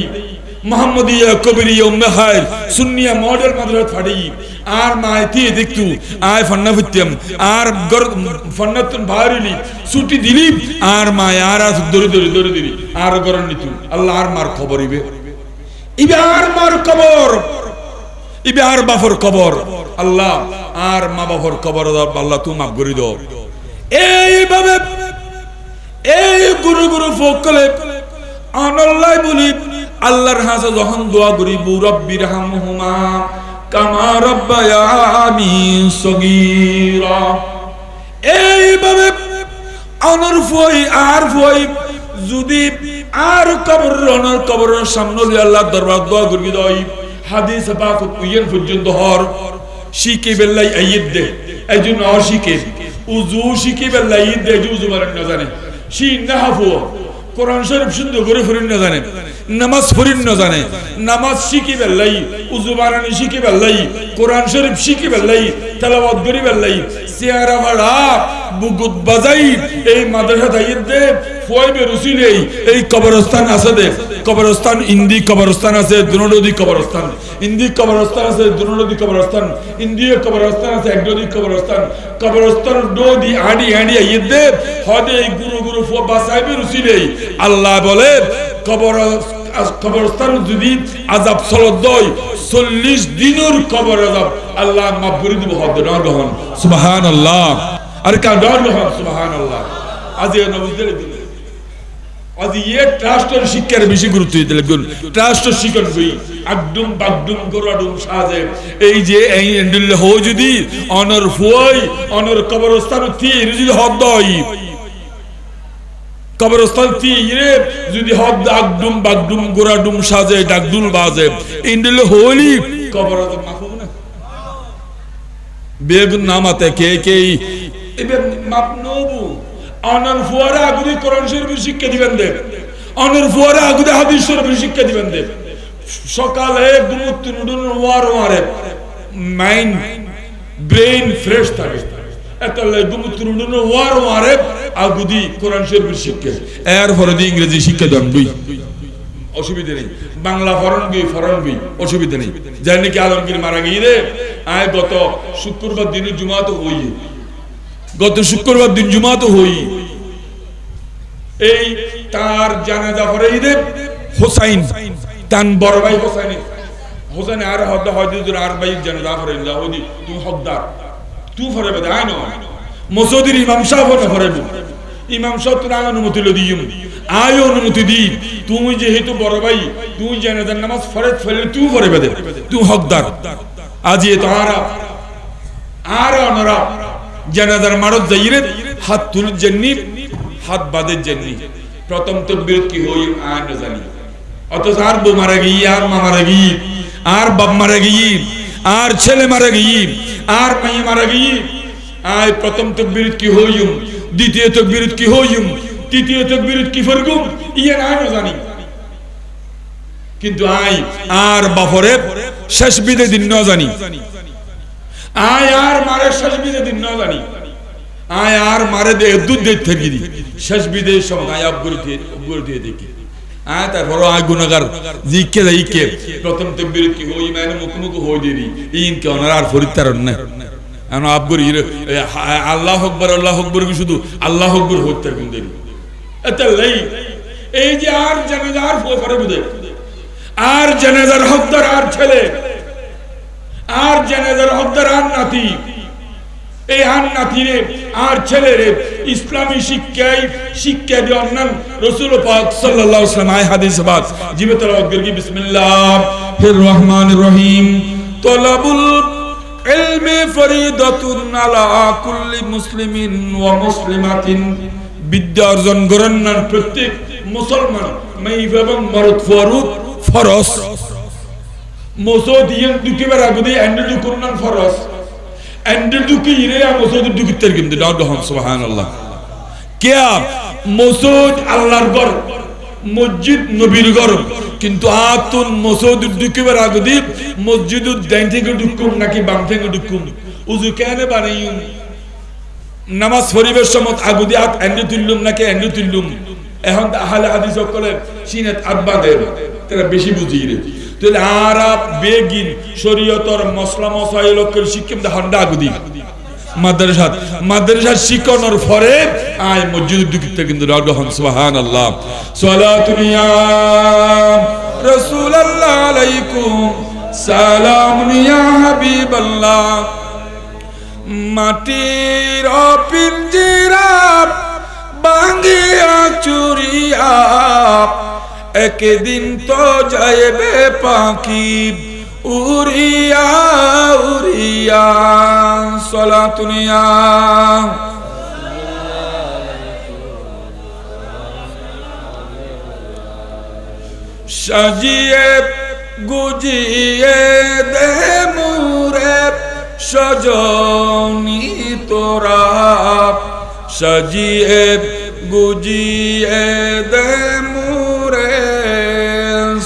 [SPEAKER 1] মুহাম্মদিয়া কবিরিয়া উম্মে হায়র সুন্নিয়া মডেল মাদ্রাসা ছাড়ি আর মাইতি দেখতু আয় ফান্না ফুত্যম আর গর ফান্নাতুন ভারিলি ছুটি দিলি আর মায়ার আজ দরি দরি দরি দরি আর গরন নিতু আল্লাহ আর মার খবর ইবে আর মার কবর ইবে আর বাফর কবর আল্লাহ আর মা বাফর কবর আল্লাহ তুমি মাফ করে দাও এইভাবে এই গুরু গুরু ফকলে আনাল্লাহ বলি আল্লাহর হাসে যখন দোয়া করি রব্বির হামহুমা কামা রাব্বায়ানি সগীরা এইভাবে আনার ফই আর ফই যদি আর কবরের সামনে আল্লাহ দরবার দোয়া করি দই হাদিস পাক উইয়েন পর্যন্ত হর শিকে বেল্লাই আইয়দ দে একজন অশিকে উজু শিকে বেল্লাই দে উজু মারেন না জানে শি নাহাফু কোরআন শরীফ শুদ্ধ করে ফরিন না জানে নামাজ ফরিন না জানে নামাজ শিকে বেল্লাই উজু মারানি শিকে বেল্লাই কোরআন শরীফ শিকে বেল্লাই তেলাওয়াত করি বেল্লাই সিয়ারা ভাড়া বুগুত বাজাই এই মাদ্রাসা দাইয়দ দে ফয়বে রসুলেই এই কবরস্থান আছে দে কবরস্থান ইন্দি কবরস্থান আছে দুনদী কবরস্থান ইন্দি কবরস্থান আছে দুনদী কবরস্থান ইন্দিয় কবরস্থান আছে একদী কবরস্থান কবরস্থান দোদি আডি আডি ইদে হদে গুরু গুরু ফো বাসাইবে রসুলেই আল্লাহ বলে কবরস্থান যদি আযাব সলদয় 40 দিনের কবর আযাব আল্লাহ মাফ করে দিব হদ নরগহন সুবহানাল্লাহ আর কা নরগহন সুবহানাল্লাহ আজি নবী দিলে আজ ইয়ে ট্রাস্টের শিক্ষার বেশি গুরুত্ব দিতে লাগবে ট্রাস্টের শিক্ষণ বই একদম বাগদুম গোরাডুম সাজে এই যে এই এন্ডল হো যদি অনর ফুই অনর কবরস্থান থি যদি হদ দই কবরস্থান তীরে যদি হদ ডাকডুম বাগডুম গোড়াডুম সাজে ডাকডুল বাজে ইন্ডিল হোলি কবর মাফুব না বেগুন নামাতে কে কে এবে মাপ নবু অনর ফুয়ারা আগুদি কোরআন শরীফের শিক্ষা দিবেন দে অনর ফুয়ারা আগুদি হাদিস শরীফের শিক্ষা দিবেন দে সকালে গুমুত নুডুন ওয়ার ওয়ারে মাইন্ড ব্রেইন ফ্রেশ থাকে এতলে গুমুত নুডুন ওয়ার ওয়ারে আগুদি কোরআন শরীফের শিক্ষা এর পরে দি ইংরেজি শিক্ষা দেন দুই অসুবিধা নেই বাংলা ফরন বই অসুবিধা নেই জানি কি আলমগীর মারা গিয়ে আয় গত শুক্রবার দিন জুমা তো হই গত শুক্রবার দিন জুমা তো হই এই তার জানাজা পড়ে ঈদে হোসাইন তান বড় ভাই হোসেন আর হদ্দা হয়তো আর ভাই জানাজা পড়ে লাহদি তুই হদ্দার তুই ফরে বেদা আয় না মসজিদের ইমাম সাহেব না ফরে ইমাম সাহেব তোর অনুমতি দিম আয় অনুমতি দি তুমি যেহেতু বড় ভাই তুই জানাজার নামাজ ফরজ ফেলে তুই ফরে বেদে তুই হকদার আজি তো আর অনরা জানাজার মারত যাইরে হাত তুল জন্নি হাত বাঁধে জন্নি প্রথম তাকবীর কি হই আর না জানি অথচ আর বউ মারা গই আর মা মারা গই আর বাপ মারা গই আর ছেলে মারা গই আর মাইয়া মারা গই আয় প্রথম তাকবীর কি হইম দ্বিতীয় তাকবীর কি হইম তৃতীয় তাকবীর কি ফরগুম ইয়া না জানি কিন্তু আয় আর বাপরে শেষ বিদে দিন না জানি আয় আর মারে শেষ বিদে দিন না জানি আয় আর মারে দে দুধ দে থাকি দি শেষ বিদে সময় আবগুরি দিয়ে দেখি আয় তারপর আয় গুনাহগার জিকে যাইকে প্রথম তাকবীর কি হই মানে মুখমুখ হই দেরি ইন কে ওনার আর ফরিতারন না আনো আবগুরি আল্লাহু আকবার কি শুধু আল্লাহু আকবার হইতে কোন দেরি এত লই এই যে আর জানাজার ফরে বুদে আর জানাজার হকদার আর ছেলে আর জানাজার হকদার আর নাতি এই আর নাতিরে আর ছেলেরে ইসলামী শিক্ষা দেওয়ার নাম রাসূল পাক সাল্লাল্লাহু আলাইহি ওয়াসাল্লাম আয় হাদিস বাত জিবে তেলাওয়াত করি বিসমিল্লাহির রহমানির রহিম তলাবুল ইলমি ফরিদাতুন আলা কুল্লি মুসলিমিন ওয়া মুসলিমাতিন বিদ্যা অর্জন করেন না প্রত্যেক মুসলমান মেয়ে এবং মরদ ফরজ মসজিদ দুকিবার আগুদি এন্ডেল দুকুরনান ফরজ এন্ডেল দুকি ইরে মসজিদ দুকিতের কিন্তু দাও সুবহানাল্লাহ কিয়া মসজিদ আল্লাহর ঘর মসজিদ নবীর ঘর কিন্তু আতুন মসজিদ দুকিবার আগুদি মসজিদুদ ডাইন থেকে ঢুকুম নাকি বাম থেকে ঢুকুম উযু কেন বানাইম নামাজ পরিবেশ সমত আগুদি আত এন্ডে তুললুম নাকি এন্ডে তুললুম এখন আহলে হাদিস সকলে সিনাত আব্বাদের তারা বেশি বুঝি রে তাহলে আরব বেগিন শরীয়তর মসলা মসাইলকের শিক্ষা দে হন্ডা আগুদি মাদ্রাসা শিখানোর পরে আয় মসজিদ দুকিতে কিন্তু রাগহন সুবহানাল্লাহ সালাতু ইয়া রাসূলুল্লাহ আলাইকুম সালামুন ইয়া হাবিবাল্লাহ মাটির পিঞ্জিরা ভাঙিয়া চুরিয়া একদিন তো যাইবে পাখি উড়িয়া উড়িয়া সালাতুনিয়া সাজিয়ে গুজিয়ে দে মুরে সজনি তোরা সাজিয়ে গুজিয়ে দে মুরে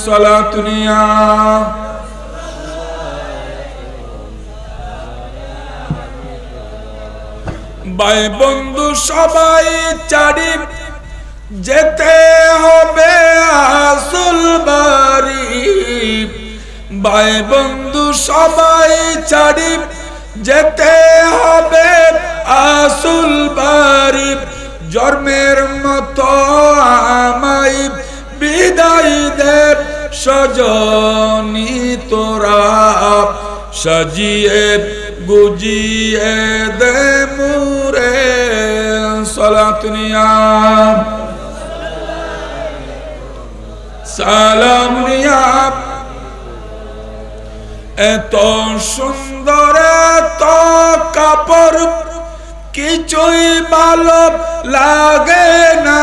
[SPEAKER 1] সালাতুনিয়া ভাই বন্ধু সবাই চারি যেতে হবে আসল বাড়ি ভাই বন্ধু সবাই চারি যেতে হবে আসল বাড়ি জন্মের মতো আমায় বিদায় দে সজনি তোরা সাজিয়ে গুজিয়ে দে মুরে সালাতুনিয়া সালামুনিয়া এত সুন্দর এত কাপড় কিছুই ভালো লাগে না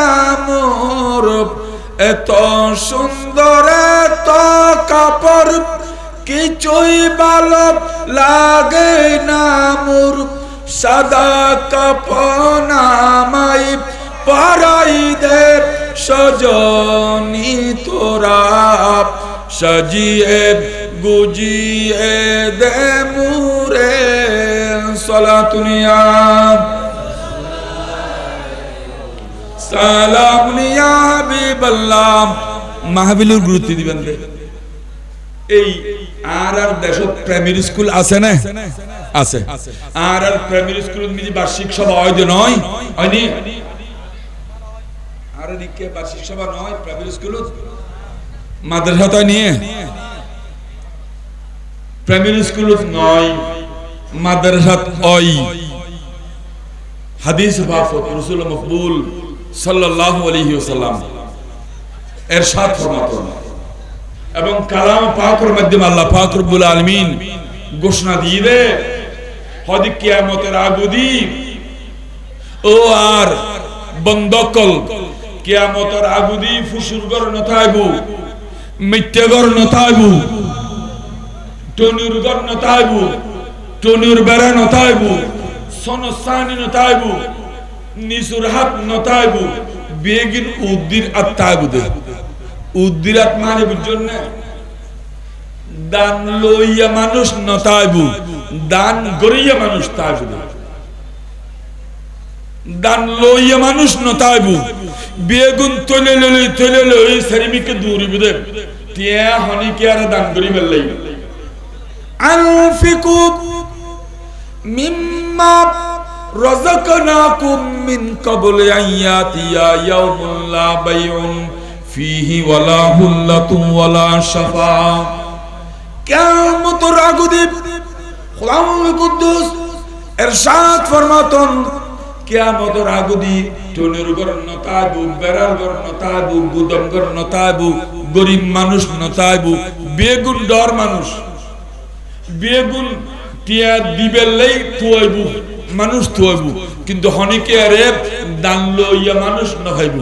[SPEAKER 1] এত সুন্দর এত কাপড় কিছুই ভালো লাগে না মোর সাদা কাপড় আমায় পরাই দে সজনী তোরা সাজিয়ে গুজিয়ে দে মুরে সালাতুনিয়া সালামুনিয়া হাবিবাল্লাহ মাহফিলের গুরুত্ব দিবেন রে এই আর দেশত প্রাইমারি স্কুল আছে না আছে আর প্রাইমারি স্কুল মিজি বার্ষিক সভা হয় যে নয় হয়নি আর নিকে বার্ষিক সভা নয় প্রাইমারি স্কুল মাদ্রাসা নিয়ে প্রাইমারি স্কুল নয় মাদ্রাসা ওই হাদিস বাফত রাসূল মকবুল সাল্লাল্লাহু আলাইহি ওয়াসাল্লাম ইরশাদ ফরমাতেন এবং কালাম পাকের মাধ্যমে আল্লাহ পাক রব্বুল আলামিন ঘোষণা দিয়ে হদি কিয়ামতের আগুদি ও আর বন্দকল কিয়ামতের আগুদি ফুসুরগর নথাইবু মিথ্যাগর নথাইবু টনুরগর নথাইবু টনুর বেড়া নথাইবু সনসানি নথাইবু নিসুর হাত নথাইবু বেগিন উদ্দির আত্মাইবুদে উদ্দিরাত মানে বুঝছেন না দান লইয়া মানুষ নতাইবু দান গরিয়া মানুষ তাইবু দান লইয়া মানুষ নতাইবু বেগুন তলে লই শরীমিকে দূরি বুদে তিয়া হনি কি আর দান গরি বেলাই আনফিকু মিম্মা রাযাকনাকুম মিন ক্বাবলি আইয়াতিয়া ইয়াউমুল লা বাইউন ফিহি ওয়ালা হুল্লাতু ওয়ালা শাফা কিয়ামতের আগুদি খুদাউল কুদ্দুস ইরশাদ ফরমাতন কিয়ামতের আগুদি টনের ঘর নতাইবু বেড়াল ঘর নতাইবু গুদম ঘর নতাইবু গরিব মানুষ নতাইবু বেগুন ডর মানুষ বেগুন টিয়া দিবেলেই তুইবু মানুষ তুইবু কিন্তু হনিকে আরে দান লইয়া মানুষ নহাইবু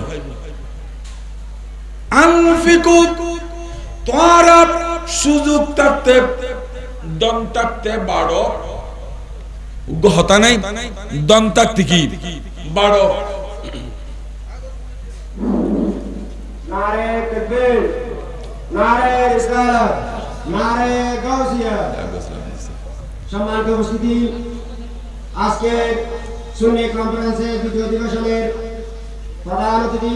[SPEAKER 1] আনফিকু তোরা সুযোগ থাকতে দম থাকতে বাড়ো হতা নাই দম থাকতে কি বাড়ো
[SPEAKER 2] নারে তাকবীর নারে রিসালাত নারে গাউসিয়া সম্মানিত উপস্থিতি আজকে সুন্নি কনফারেন্সে দ্বিতীয় অধিবেশনের প্রধান অতিথি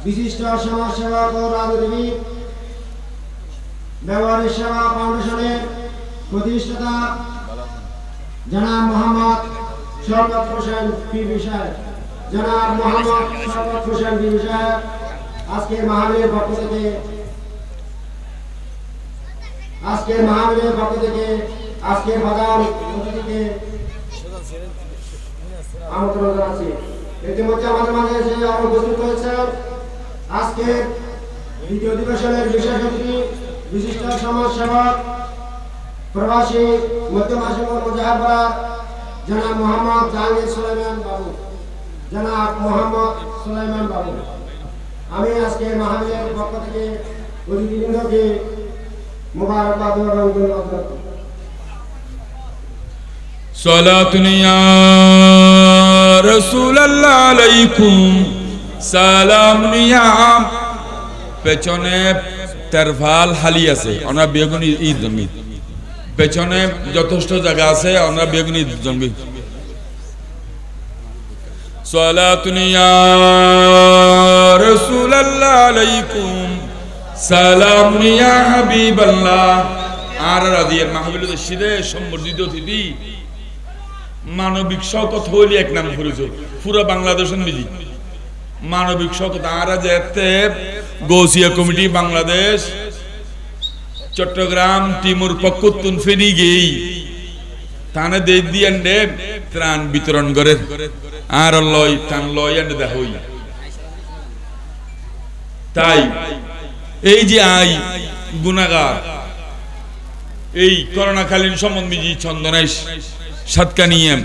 [SPEAKER 2] বিশিষ্ট সমাজসেবক ও রাজনীতিবিদ ব্যবহারিক সেবা ফাউন্ডেশনের প্রতিষ্ঠাতা জনাব মোহাম্মদ শওকত হোসেন পিবি সাহেব জনাব মোহাম্মদ শওকত হোসেন পিবি সাহেব আজকের মাহফিলের পক্ষ থেকে আজকের প্রধান অতিথিকে আমন্ত্রণ জানাচ্ছি। ইতিমধ্যে আমাদের মাঝে এসে আরো উপস্থিত হয়েছেন আজকের দ্বিতীয় অধিবেশনের বিশেষ অতিথি বিশিষ্ট সমাজসেবক প্রবাসী মধ্যমাসিক মুজাহারপাড়া জনাব মোহাম্মদ জাহাঙ্গীর সুলাইমান বাবু জনাব মোহাম্মদ সুলাইমান বাবু। আমি আজকের মাহফিলের পক্ষ থেকে অতিথিবৃন্দকে মুবারকবাদ এবং ধন্যবাদ জানাচ্ছি।
[SPEAKER 1] সালাতুন ইয়া রাসূলুল্লাহ আলাইকুম সালাম ইয়া পেছনে তেরফাল হালি আছে আমরা বেগুনি ঈদ জমি পেছনে যথেষ্ট জায়গা আছে আমরা বেগুনি ঈদ জমি সালাতুন ইয়া রাসূলুল্লাহ আলাইকুম সালাম ইয়া হাবিবাল্লাহ। আর রাদিয়ার মাহফিলে শিরে সম্বর্ধিত অতিথি মানবিক শওকত হইলি এক নাম করেছে পুরো বাংলাদেশের মিজি মানবিক শওকত আর যেতে গৌসিয়া কমিটি বাংলাদেশ চট্টগ্রাম টিমুর পক্ষতুন ফেনি গেই তানে দেই দিয়ান্ডে ত্রাণ বিতরণ করে আর লয় তান লয় এন্ড দেহই তাই এই যে আই গুনাহগার এই করোনাকালীন সম্বন্ধে চন্দনাইশ সাতকানিয়াম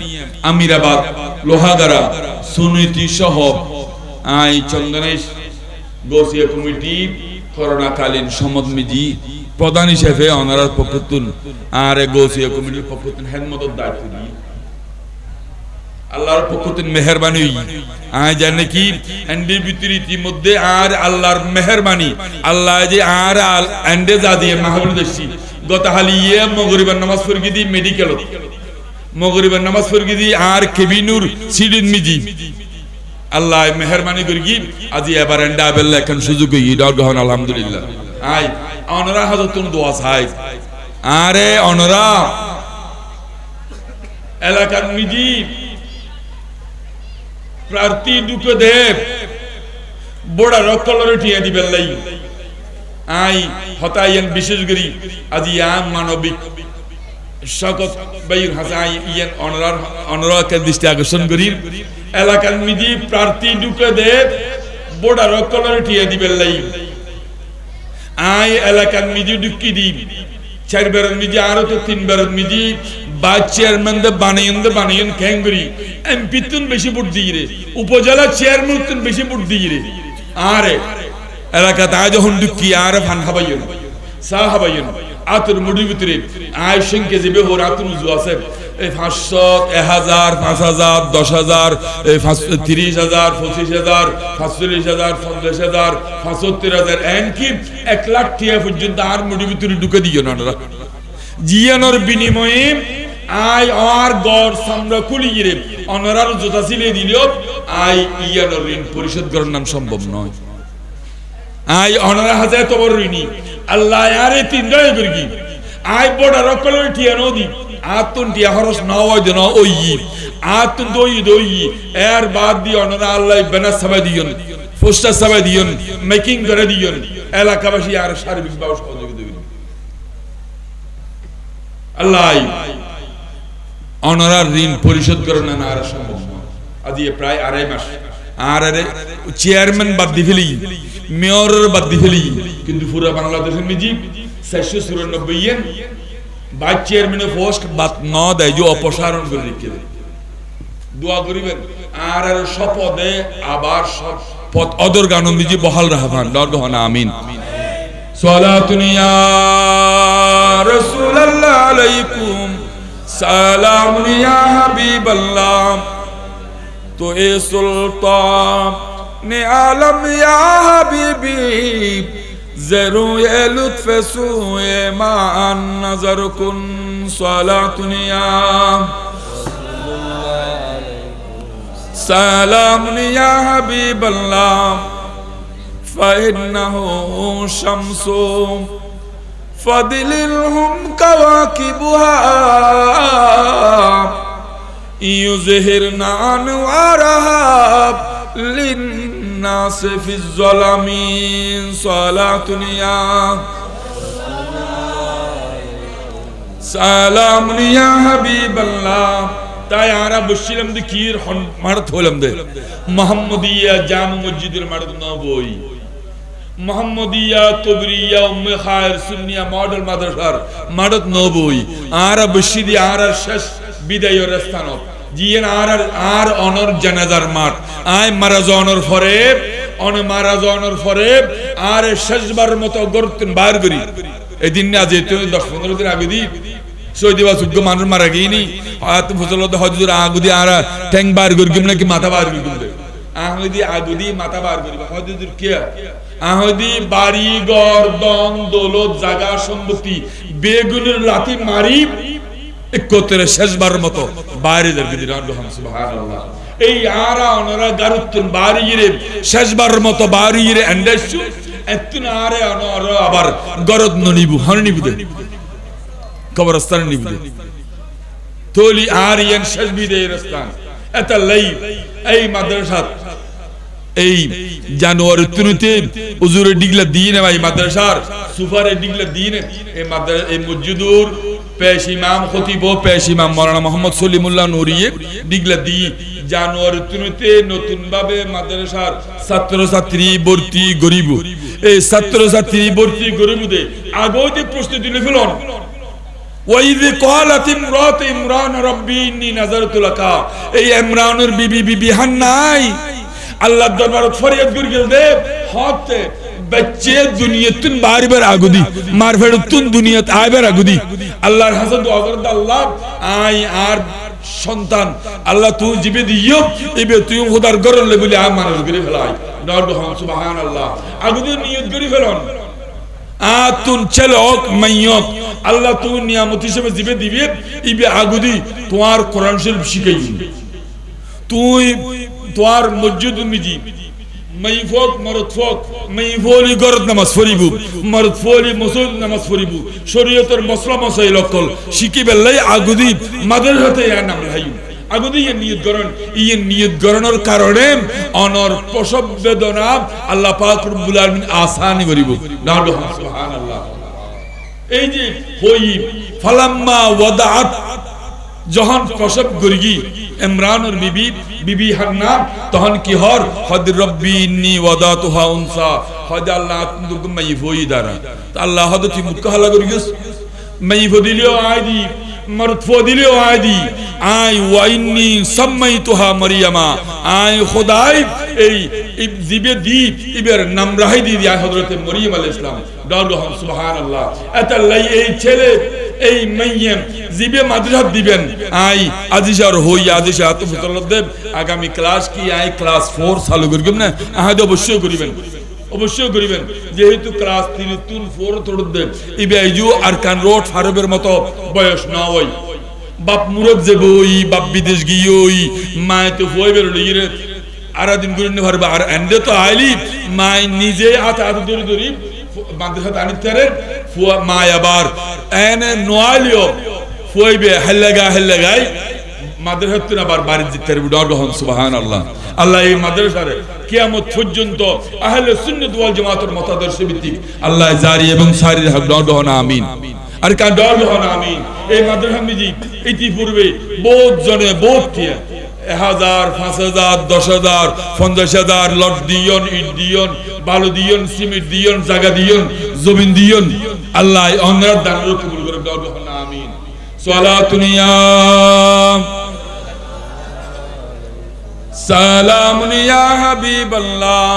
[SPEAKER 1] আমিরাবাদ লোহাগাড়া সুনীতি সহ আই চন্দনেশ গৌসিয়া কমিটি করোনাকালীন সমদ মিজি প্রধান হিসেবে অনারার পক্ষতুন আর গৌসিয়া কমিটির পক্ষতুন হেদমতর দায়িত্ব দিয়ে আল্লাহর পক্ষতুন মেহেরবানি আয় জানে কি এন্ডের ভিতরে ইতিমধ্যে আর আল্লাহর মেহেরবানি আল্লাহ যে আর এন্ডে যা দিয়ে মাহবুল দেশি গত হালিয়ে মগরিবার নামাজ পড়ি দি মেডিকেল মগরিবার নামাজ পড়ি দি আর কেবিনুর সিডিন মিজি আল্লাহ মেহেরবানি করি কি আজি এবার এন্ডা আবেল্লা এখন সুযোগ ইডর গ্রহণ আলহামদুলিল্লাহ আয় অনরা হাজতুন দোয়া চাই আরে অনরা এলাকার মিজি প্রার্থী ঢুকে দেব বড় রকলরে টিয়া দিবেন লাই আই হতাইন বিশেষ করি আজি আম মানবিক শকত বাইর হাসাই ইয়ান অনরাকে দৃষ্টি আকর্ষণ করি এলাকার মিজি প্রার্থী ঢুকে দেব বড় রকলরে টিয়া দিবেন লাই আই এলাকার মিজি ঢুকি দি 4 বারের মিজি আরো তো 3 বারের মিজি বা চেয়ারম্যান দে বানাইন ক্যাঙ্গরি এমপি তুন বেশি ভোট দিয়ে রে উপজেলা চেয়ারম্যান তুন বেশি ভোট দিয়ে রে আরে এলাকা তা যখন ঢুকি আর ফান হাবাইন সা হাবাইন আতুর মুডি ভিতরে আয় সংখ্যা যে বেহর আতুর উজু আছে এই 500 1000 5000 10000 এই 30000 25000 45000 50000 75000 এনকি 1 লাখ টাকা পর্যন্ত আর মুডি ভিতরে ঢুকে দিও না ওরা জিয়ানোর বিনিময়ে আই আর গড় সামরা খুলি গিরে অনরার জোতা সিলে দিলেও আই ইয়ানোর ঋণ পরিশোধ করার নাম সম্ভব নয় আই অনরা হাজার তো বড় ঋণী আল্লাহ আরে 3 দয় করি কি আই বড় রকলের টিয়ানো দি আতুন টিয়া খরচ না হয় দেন ওই আতুন দই এর বাদ দি অনরা আল্লাহ বেনা সবাই দিয়ন পোস্টার সবাই দিয়ন মেকিং করে দিয়ন এলাকাবাসী আর সার্বিক ব্যবস্থা সহযোগিতা দিবেন আল্লাহ অনরার ঋণ পরিশোধ করে না আর সম্ভব নয় আজ প্রায় 2.5 মাস আর আরে চেয়ারম্যান বাদ দি ফেলি মেয়রের বাদ দি ফেলি কিন্তু পুরো বাংলাদেশের মিজি 494 yen ভাইস চেয়ারম্যানের পোস্ট বাদ ন দেয় যে অপসারণ করে রেখে দেয় দোয়া করিবেন আর আর শপথে আবার সব পথ অদর গান মিজি বহাল রাখবান দরগহ না আমিন সালাতুন ইয়া রাসূলুল্লাহ আলাইকুম সালামুন ইয়া হাবিবাল্লাহ তো এ সুলতান নে আলম ইয়া হাবিবি জরু এ লুৎফ সুয়ে মান নজর কুন সালাতুন ইয়া সালামুন ইয়া হাবিবাল্লাহ فإنه شمس فضلهم كواكبها يظهرن أنوارها للناس في الظلام صلاة يا سلام يا حبيب الله তাই আমরা বসছিলাম দে কির মারত হলাম দে মুহাম্মদিয়া জামে মসজিদের মারত নবই মুহাম্মদিয়া তবরিয়া উম্মে খায়ের সুন্নিয়া মডেল মাদ্রাসার মারত নবই আর বসিদি আর শেষ বিদায়ের স্থান জিয়েন আর অনর জানাজার মাঠ আয় মারা যাওয়ার পরে মারা যাওয়ার পরে আর শেষবার মতো গর্তন বার করি এদিন না যেতে 10-15 দিন আগে দি সৌদিবা সুগ্গ মানুষ মারা গিয়েনি হাত ফসলত হজুর আগুদি আর ট্যাং বার করি নাকি মাথা বার করি আহদি আগুদি মাথা বার করি হজুর কে আহদি বাড়ি ঘর দন দৌলত জায়গা সম্পত্তি বেগুনের লাথি মারি একত্রে শেষবার মতো বাইরে সুবহানাল্লাহ এই আরা ওনারা গারুত্তন বাড়ি গিরে শেষবার মতো বাড়ি গিরে এন্ডাসু এতন আরে ওনারা আবার গরদ নিবু হনিবু দে কবরস্থান নিবু দে তোলি আর ইয়ান শেষ বিদায়ের স্থান এটা লাই এই মাদ্রাসা এই জানুয়ারি তুনুতে হুজুরে ডিগলা দিনে ভাই মাদ্রাসার সুফারে ডিগলা দিনে এই মাদ্রাসা এই মসজিদুর পেশ ইমাম খতিব পেশ ইমাম মাওলানা মোহাম্মদ সলিমুল্লাহ নুরিয়ে ডিগলা দি জানুয়ারি তুনুতে নতুন ভাবে মাদ্রাসার ছাত্র ছাত্রী ভর্তি গরিব এই ছাত্র ছাত্রী ভর্তি গরিবদে আগতে প্রস্তুতি নিয়ে ফেলন ওয়াইদ ক্বালাত ইমরাত ইমরান রাব্বি ইন্নী নাযারতু লাকা এই ইমরানের বিবি হান্নাই আল্লাহর দরবারে ফরিয়াদ করি গেল দে হতে बच्चे दुनियतुन बार बार आगुदी मारफेडुन दुनियत आय बार आगुदी अल्लाहर हासा दुआ करदा अल्लाह आय आर সন্তান আল্লাহ তুই জিবে দিও এবে তুই খোদার গরলে বলি আ মানুষ করে ফেলাই নরদ সুবহানাল্লাহ আগুদি নিয়ত করি ফেলন আতুন চলক মাইয়ক আল্লাহ তুই নিয়ামত হিসেবে জিবে দিবে ইবে আগুদি তোমার কোরআন শরীফ শিখাই তুই তোমার মসজিদ মিজি মাইফক মরদফক মাইফলি গরদ নামাজ পড়িবু মরদফলি মসজিদ নামাজ পড়িবু শরীয়তের মসলা মসাইল অকল শিকিবেলাই আগুদি মাদ্রাসাতে ইয়া নাম লাইউ আগুদি ইয়ে নিয়ত গরণের কারণে অনর প্রসব বেদনা আল্লাহ পাক রব্বুল আলামিন আসানি করিব নাহু সুবহানাল্লাহ এই যে হই ফালাম্মা ওয়াদাআত যখন প্রসব গরিগি ইমরানের বিবি হান্না তখন কি হর হদ রব্বি ইন্নী ওয়াদাতুহা উনসা হদ আল্লাহ তুম মাইফই দারা তো আল্লাহ হদ তুই মুকহালা করিগস মাইফ দিলিও আইদি মরদফ দিলিও আইদি আই ওয়া ইন্নী সামাইতুহা মারইয়ামা আই খোদাই এই জিবে দি ইবের নাম রাহি দি আই হযরত মরিয়ম আলাইহিস সালাম দাউদ সুবহানাল্লাহ আতাল্লাই এই ছেলে এই মাইয়াম জিবে মাদ্রাসা দিবেন আই আজিশার হই আজিশা আতফুল্লাহ দেব আগামী ক্লাস কি আই ক্লাস 4 চালু করবেন না আহাদ অবশ্যই করিবেন যেহেতু ক্লাস 3 তুন 4 তোড় দেব ইবে আইজু আরকান রোড ফারবের মতো বয়স না হই বাপ মুরদ যে বই বাপ বিদেশ গিয়ই মায় তো হইবের লইরে আর দিন গুরুনে পারবে আর এন্ডে তো আইলি মাই নিজে আত দরি মাদ্রাসা আনিতারে ফুয়া মায় আবার এনে নোয়ালিও ফুয়াইবে হেল্লাগাই মাদ্রাসা আবার বাড়ি জিতে ডহন সুবহানাল্লাহ আল্লাহ এই মাদ্রাসারে কিয়ামত পর্যন্ত আহলে সুন্নাত ওয়াল জামাতের মতাদর্শ ভিত্তিক আল্লাহ জারি এবং সারির হক ডহন আমিন আর কা ডহন আমিন এই মাদ্রাসা মিজি ইতিপূর্বে বহুত জনে বহুত কিয়া 1000 5000 10000 50000 লট দিয়ন ইট দিয়ন বালু দিয়ন সিমেন্ট দিয়ন জায়গা দিয়ন জমিন দিয়ন আল্লাহ অনর দান কবুল করে দরগা আমিন সালাতুন ইয়া সালামুন ইয়া হাবিবাল্লাহ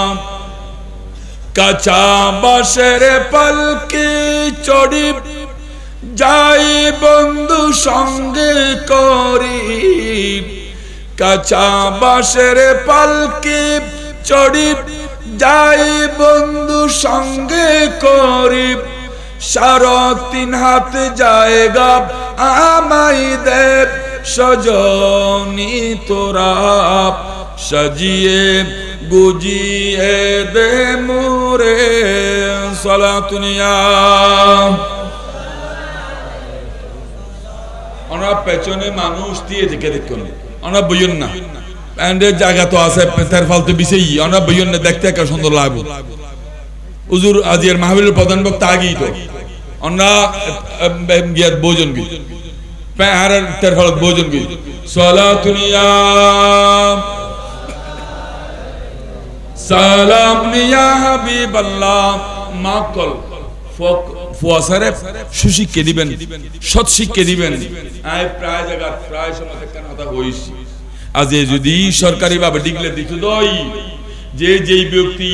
[SPEAKER 1] কাঁচা বাঁশের পালকি চড়ি যাই বন্ধু সঙ্গে করি কাঁচা বাঁশের পালকি চড়ি যাই বন্ধু সঙ্গে করি সারা 3 হাত জায়গা আমাই দেব সজনি তোরা সাজিয়ে গুজিয়ে দে মোরে সালাতুন ইয়া ওনা পেছনে মানুষ দিয়ে দেখুন ওনা বইন না এন্ডের জায়গা তো আছে তার ফালতু বিষয় ওনা বইন না দেখতে একটা সুন্দর লাগবে হুজুর আজিয়ার মাহফিলের প্রধান বক্তা আগেই তো ওনা গিয়াত ভোজন কি পাহাড় তার ফালত ভোজন কি সালাতুন ইয়া সালাম ইয়া হাবিবাল্লাহ মাকল ফুয়াসারে সুশিক্ষা দিবেন সৎ শিক্ষা দিবেন আই প্রায় জায়গা প্রায় সময় কেন কথা হইছি আজ যদি সরকারি ভাবে ডিক্লেয়ার দিত দই যে যেই ব্যক্তি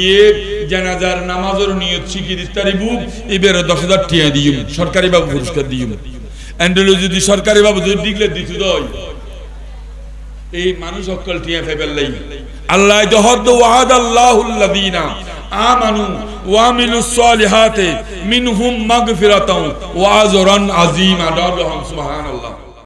[SPEAKER 1] জানাজার নামাজের নিয়ত শিখিয়ে দিতে পারিবু এবারে 10000 টাকা দিউম সরকারি ভাবে পুরস্কার দিউম এন্ডেল যদি সরকারি ভাবে যদি ডিক্লেয়ার দিত দই এই মানুষ অকল টিয়া ফেবেলাই আল্লাহ দহদ ওয়াদাল্লাহুল লাযিনা আমানু ওয়া আমিলুস সালিহাতি মিনহুম মাগফিরাতাও ওয়া আজরান আযীমা সুবহানাল্লাহ